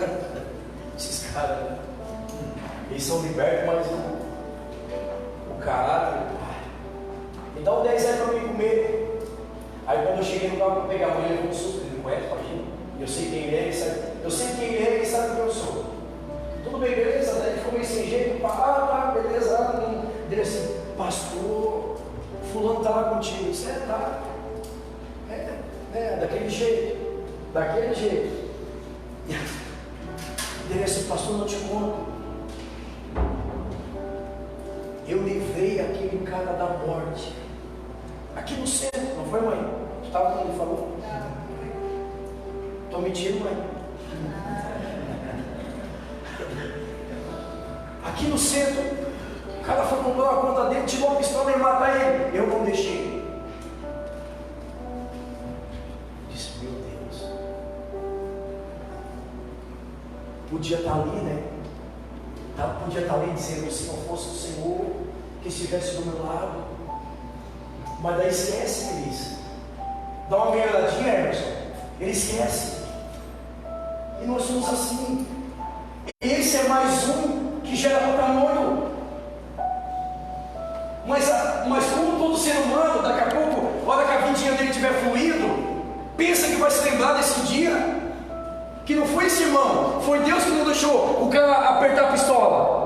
Esses caras, eles são libertos, mas o caráter, me dá um 10 aí para mim comer. Aí quando eu cheguei no carro para pegar a mãe, ele levou um susto. Ele conhece, imagina. Eu sei quem ele é, ele sabe. Eu sei quem ele é, ele sabe quem eu sou. Tudo bem, beleza? Ele ficou meio sem jeito. Tá, beleza. Ele assim: pastor, fulano está lá contigo. Você tá. Daquele jeito. Ele assim: pastor, não te conto. Eu livrei aquele cara da morte. Aqui no centro, não foi, mãe? Tu estava quando ele falou? Estou mentindo, mãe? Aqui no centro, o cara foi comprar uma conta dele, tirou uma pistola e matar ele. Eu não deixei. Disse: meu Deus. Podia estar ali, né? Podia estar ali dizendo: se não fosse o Senhor que estivesse do meu lado. Mas daí esquece, Cris. Dá uma melhoradinha, Emerson. Ele esquece. E nós somos assim. Esse é mais um que gera para molho. Mas como todo ser humano, daqui a pouco, a hora que a vidinha dele estiver fluindo, pensa que vai se lembrar desse dia. Que não foi esse irmão, foi Deus que não deixou o cara apertar a pistola.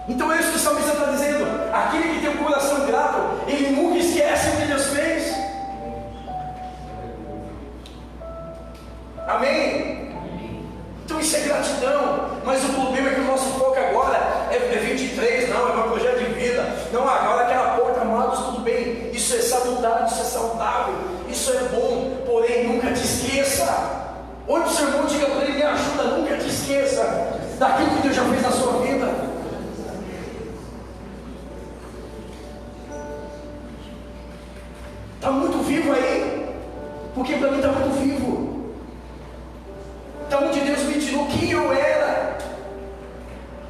Então é isso que o salmista está dizendo: aquele que tem um coração grato, ele nunca esquece o que Deus fez. Amém? Então isso é gratidão. Mas o problema é que o nosso foco agora é 23, não, é meu projeto de vida. Não, agora aquela porta, amados, tudo bem. Isso é salutar, isso é saudável, isso é bom. Porém, nunca te esqueça. Olha o seu irmão, diga para ele: me ajuda, nunca te esqueça daquilo que Deus já fez na sua vida. Está muito vivo aí? Porque para mim está muito vivo. Da onde Deus me tirou, quem eu era.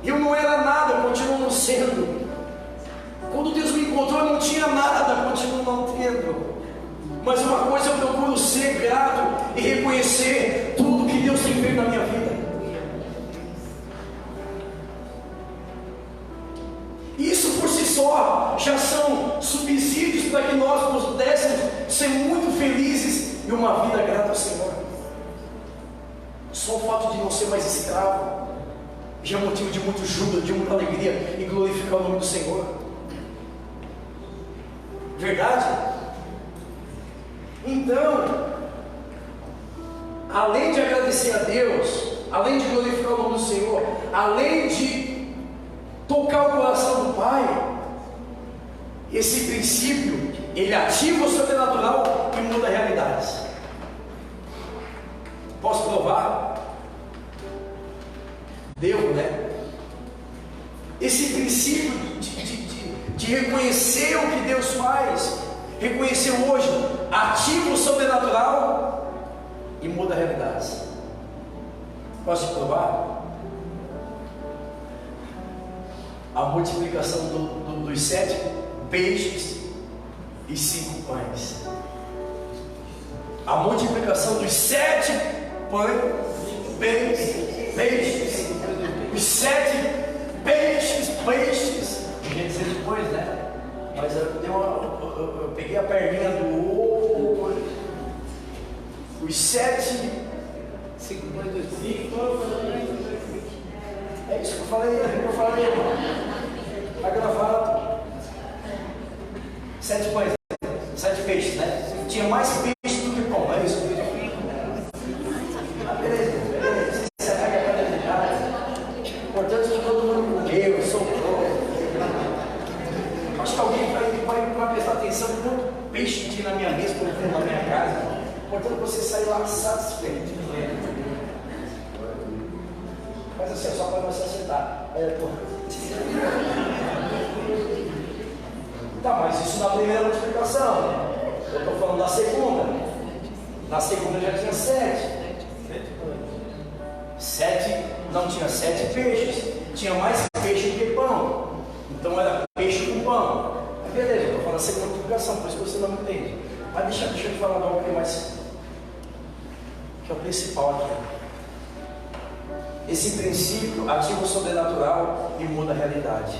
Eu não era nada, eu continuo não sendo. Quando Deus me encontrou, eu não tinha nada, continuo não tendo. Mas uma coisa eu procuro ser grato e reconhecer tudo que Deus tem feito na minha vida. Isso por si só já são subsídios para que nós pudéssemos ser muito felizes e uma vida grata ao Senhor. Só o fato de não ser mais escravo já é motivo de muito júbilo, de muita alegria e glorificar o nome do Senhor. Verdade? Então, além de agradecer a Deus, além de glorificar o nome do Senhor, além de tocar o coração do Pai, esse princípio, ele ativa o sobrenatural e muda realidades. Posso provar? Devo, né? Esse princípio de reconhecer o que Deus faz, reconhecer hoje, ativa o sobrenatural e muda realidades. Posso provar? A multiplicação dos 7 peixes e 5 pães. A multiplicação dos 7 pães, peixes, os 7 peixes. Eu ia dizer depois, né? Mas eu peguei a perninha do ovo. Os 7, 5 pães, 2 pães. É isso que eu falei, está gravado. 7 pães, 7 peixes, né? Tinha mais peixe do que pão, não é isso? Beleza. Isso é a realidade. Importante que todo mundo comeu, sobrou. Acho que alguém vai prestar atenção em quanto peixe tinha na minha mesa, na minha casa. Importante você sair lá satisfeito. Mas assim, só para você acertar. Tá, mas isso na primeira multiplicação. Eu estou falando da segunda. Na segunda já tinha 7. 7, não tinha 7 peixes. Tinha mais peixe do que pão. Então era peixe com pão. Mas beleza, eu estou falando da segunda multiplicação, por isso que você não me entende. Mas deixa eu te falar algo que é mais. Que é o principal aqui. Esse princípio ativa o sobrenatural e muda a realidade.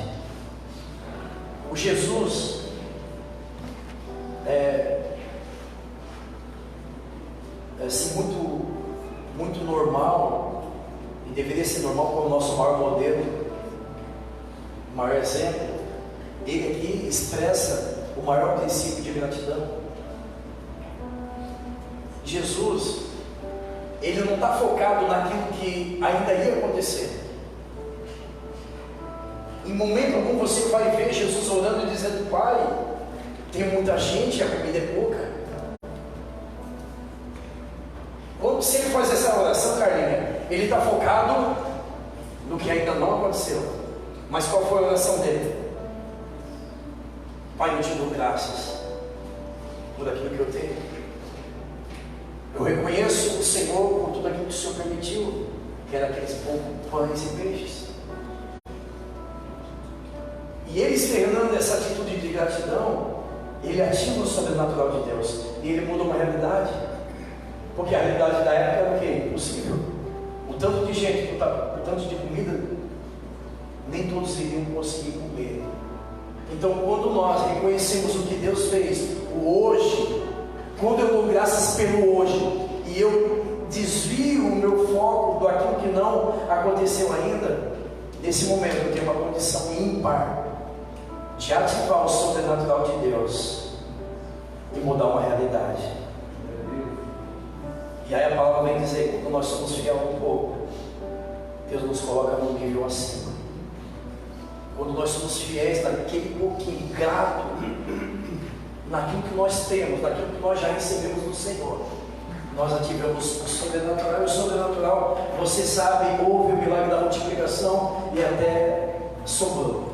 O Jesus assim, muito normal, e deveria ser normal como o nosso maior modelo, o maior exemplo. Ele aqui expressa o maior princípio de gratidão. Jesus, ele não está focado naquilo que ainda ia acontecer. Em momento algum você vai ver Jesus orando e dizendo: Pai, tem muita gente, a comida é pouca. Quando você faz essa oração, Carlinha, ele está focado no que ainda não aconteceu. Mas qual foi a oração dele? Pai, eu te dou graças por aquilo que eu tenho. Eu reconheço o Senhor por tudo aquilo que o Senhor permitiu, que era aqueles poucos pães e peixes. E ele externando essa atitude de gratidão, ele ativa o sobrenatural de Deus. E ele muda uma realidade. Porque a realidade da época era o quê? Impossível. O tanto de gente, o tanto de comida, nem todos iriam conseguir comer. Então, quando nós reconhecemos o que Deus fez, o hoje, quando eu dou graças pelo hoje, e eu desvio o meu foco daquilo que não aconteceu ainda, nesse momento eu tenho uma condição ímpar de ativar o sobrenatural de Deus e mudar uma realidade. E aí a palavra vem dizer que quando nós somos fiéis um pouco, Deus nos coloca num nível acima. Quando nós somos fiéis naquele pouquinho, grato naquilo que nós temos, naquilo que nós já recebemos do Senhor, nós ativamos o sobrenatural. E o sobrenatural, você sabe, houve o milagre da multiplicação e até sobrou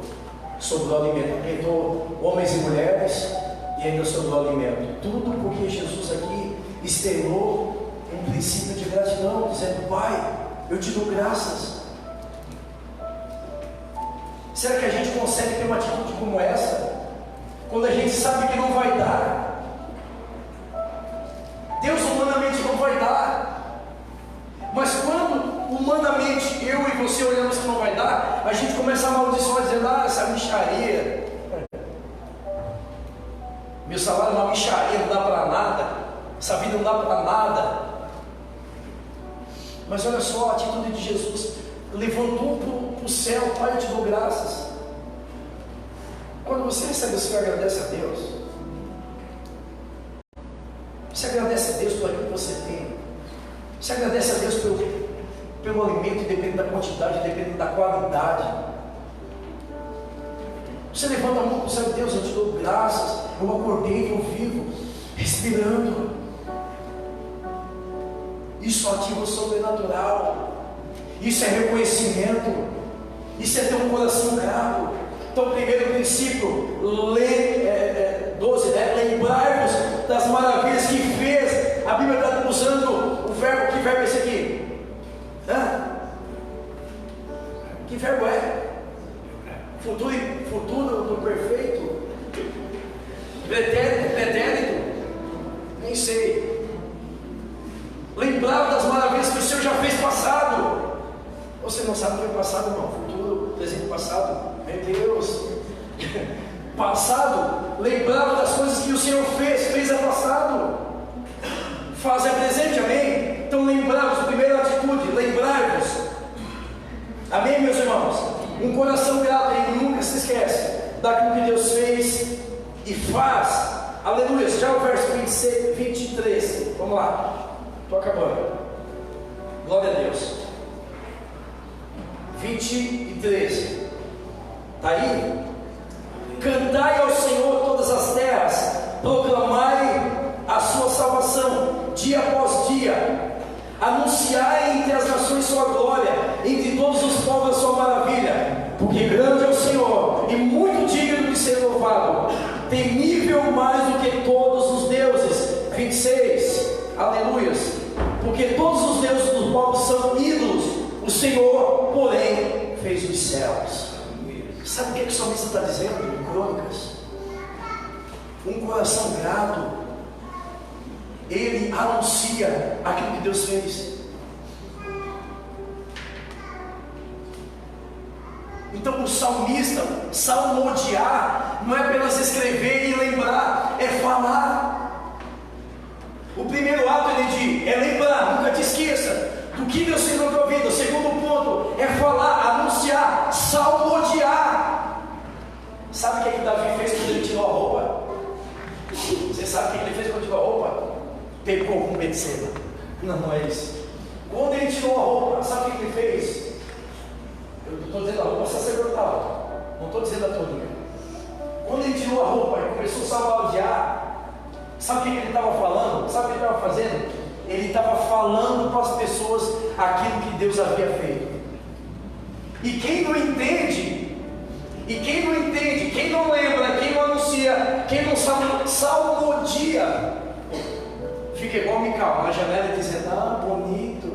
alimento, alimentou homens e mulheres e ainda sobrou alimento. Tudo porque Jesus aqui externou um princípio de gratidão, dizendo: Pai, eu te dou graças. Será que a gente consegue ter uma atitude como essa quando a gente sabe que não vai dar? Deus humanamente não vai dar, mas quando humanamente eu e você olhamos que não vai dar, a gente começa a amaldiçoar, dizendo: essa mixaria, meu salário é uma mixaria, não dá para nada, essa vida não dá para nada. Mas olha só a atitude de Jesus, levantou para o céu: Pai, eu te dou graças. Quando você recebe o Senhor, agradece a Deus. Você agradece a Deus por aquilo que você tem. Você agradece a Deus pelo alimento, independente da quantidade, independente da qualidade. Você levanta a mão para o céu: Deus, eu te dou graças. Eu acordei, estou vivo, respirando. Isso ativa o sobrenatural. Isso é reconhecimento. Isso é ter um coração grato. Então, primeiro princípio, 12, né? Lembrai-vos das maravilhas que fez. A Bíblia está usando o verbo. Que verbo é esse aqui? Que verbo é? Futuro do perfeito. Pretérito? Nem sei. Lembrar das maravilhas que o Senhor já fez passado. Você não sabe o que é passado, não. Futuro, presente, passado. Meu Deus. Passado. Lembrar das coisas que o Senhor fez é passado. Faz é presente, amém? Então lembrar-vos, primeira atitude, lembrar-vos. Amém, meus irmãos? Um coração grato, ele nunca se esquece daquilo que Deus fez e faz. Aleluia. Já o verso 23. Vamos lá. Estou acabando. Glória a Deus. 23. Está aí? Cantai ao Senhor todas as terras, proclamai a sua salvação, dia após dia. Anunciai entre as nações sua glória, entre todos os povos a sua maravilha. Porque grande é o Senhor, e muito digno de ser louvado, temível mais do que todos os deuses. 26, aleluias. Porque todos os deuses dos povos são ídolos, o Senhor, porém, fez os céus. Sabe o que o salmista está dizendo em Crônicas? Um coração grato, ele anuncia aquilo que Deus fez. Então o salmista, salmodiar, não é apenas escrever e lembrar, é falar. O primeiro ato é lembrar, nunca te esqueça do que Deus fez na tua vida. O segundo ponto é falar, anunciar, salmodiar. Sabe o que Davi fez quando ele tirou a roupa? Você sabe o que ele fez quando tirou a roupa? Pecou com Betseba. Não é isso. Quando ele tirou a roupa, sabe o que ele fez? Eu estou dizendo a roupa sacerdotal, não estou dizendo a túnica. Quando ele tirou a roupa e começou a salmodiar, sabe o que ele estava falando? Sabe o que ele estava fazendo? Ele estava falando para as pessoas aquilo que Deus havia feito. E quem não entende, quem não lembra, quem não anuncia, quem não salmodia, fica igual Mical, na janela dizendo: ah, bonito,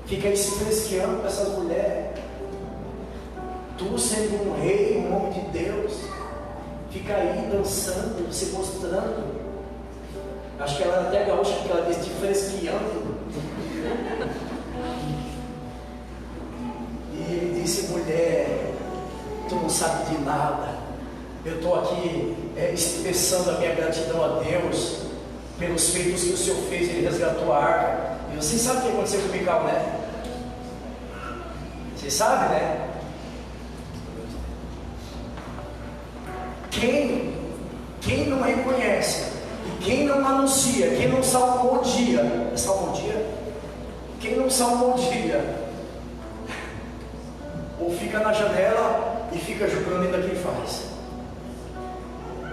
fica aí se fresqueando com essas mulheres. Tu sendo um rei, um homem de Deus, fica aí dançando, se mostrando. Acho que ela era até gaúcha, porque ela disse: te fresqueando. E ele disse: mulher, tu não sabe de nada. Eu estou aqui expressando a minha gratidão a Deus pelos feitos que o Senhor fez. Ele resgatou a arca. E vocês sabem o que aconteceu com Mical, né? Vocês sabem, né? Quem não reconhece, e quem não anuncia, quem não salmodia, quem não salmodia, ou fica na janela e fica julgando ainda quem faz.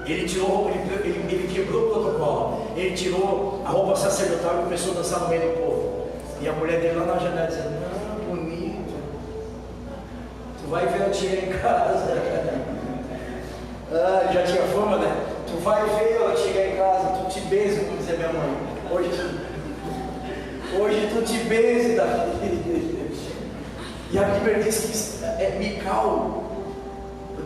Ele tirou, ele quebrou o protocolo, ele tirou a roupa sacerdotal e começou a dançar no meio do povo. E a mulher dele lá na janela dizendo: ah, bonito, tu vai ver a tia em casa. Ah, já tinha fama, né? Tu vai ver ela chegar em casa, tu te beija, como dizia minha mãe. Hoje tu te beija, Davi. E a Bíblia diz que Mical,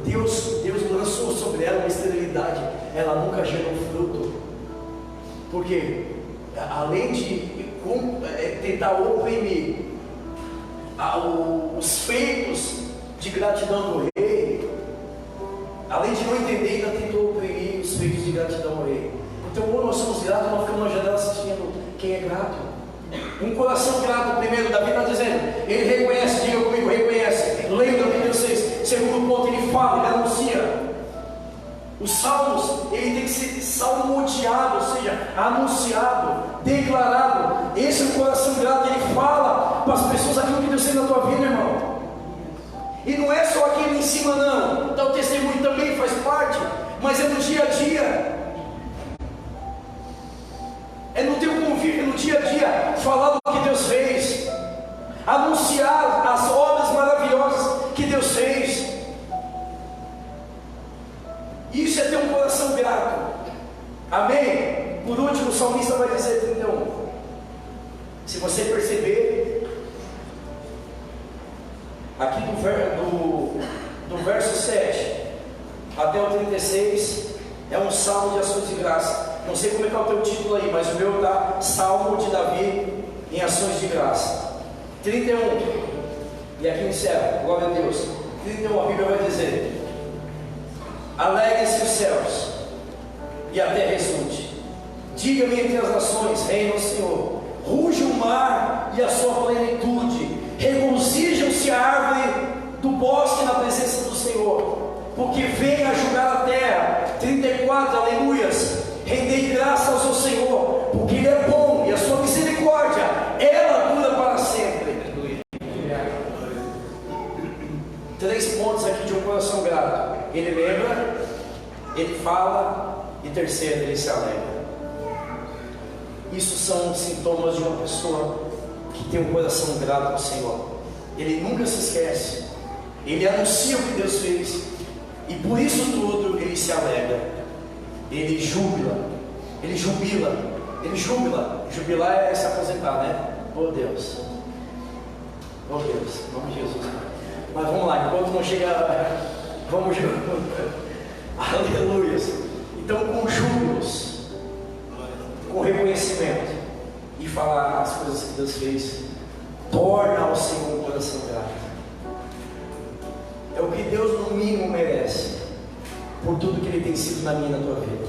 Deus lançou sobre ela uma esterilidade. Ela nunca gerou fruto. Porque além de tentar oprimir os feitos de gratidão do rei, além de não entender, ainda tentou oprimir os feitos de gratidão ao rei. Então, quando nós somos gratos, nós ficamos na janela assistindo quem é grato. Um coração grato, primeiro, Davi está dizendo, ele reconhece, diga comigo, reconhece, lembra o que Deus fez. Segundo ponto, ele fala, ele anuncia. Os salmos, ele tem que ser salmodiado, ou seja, anunciado, declarado. Esse é o coração grato, ele fala para as pessoas aquilo que Deus fez na tua vida, irmão. E não é só aquele em cima, não. Então, o testemunho também faz parte, mas é no dia a dia. É no teu convívio, no dia a dia, falar do que Deus fez, anunciar as obras maravilhosas que Deus fez. Isso é ter um coração grato. Amém? Por último, o salmista vai dizer 31. Se você perceber, aqui do verso 7 até o 36, É um salmo de ações de graça. Não sei como é que é o teu título aí, mas o meu está Salmo de Davi em ações de graça. 31. E aqui encerra, glória a Deus. 31, a Bíblia vai dizer: alegrem-se os céus e a terra exulte. Diga-me entre as nações, reina o Senhor. Ruge o mar e a sua plenitude. Regozijam-se a árvore do bosque na presença do Senhor, porque vem a julgar a terra. 34, aleluias. Rendei graça ao seu Senhor, porque Ele é bom e a sua misericórdia, ela dura para sempre. Três pontos aqui de um coração grato: ele lembra, ele fala e terceiro, ele se alegra. Isso são sintomas de uma pessoa que tem um coração grato ao Senhor. Ele nunca se esquece, ele anuncia o que Deus fez, e por isso tudo ele se alegra, ele jubila, ele jubila, ele jubila. Jubilar é se aposentar, né? Oh Deus, oh Deus, em nome de Jesus. Mas vamos lá, enquanto não chega, vamos junto. Aleluia. Então, com júbilos, com reconhecimento e falar as coisas que Deus fez, torna ao Senhor um coração grato. É o que Deus no mínimo merece por tudo que Ele tem sido na minha e na tua vida.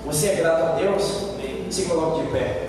Você é grato a Deus? Se coloque de pé.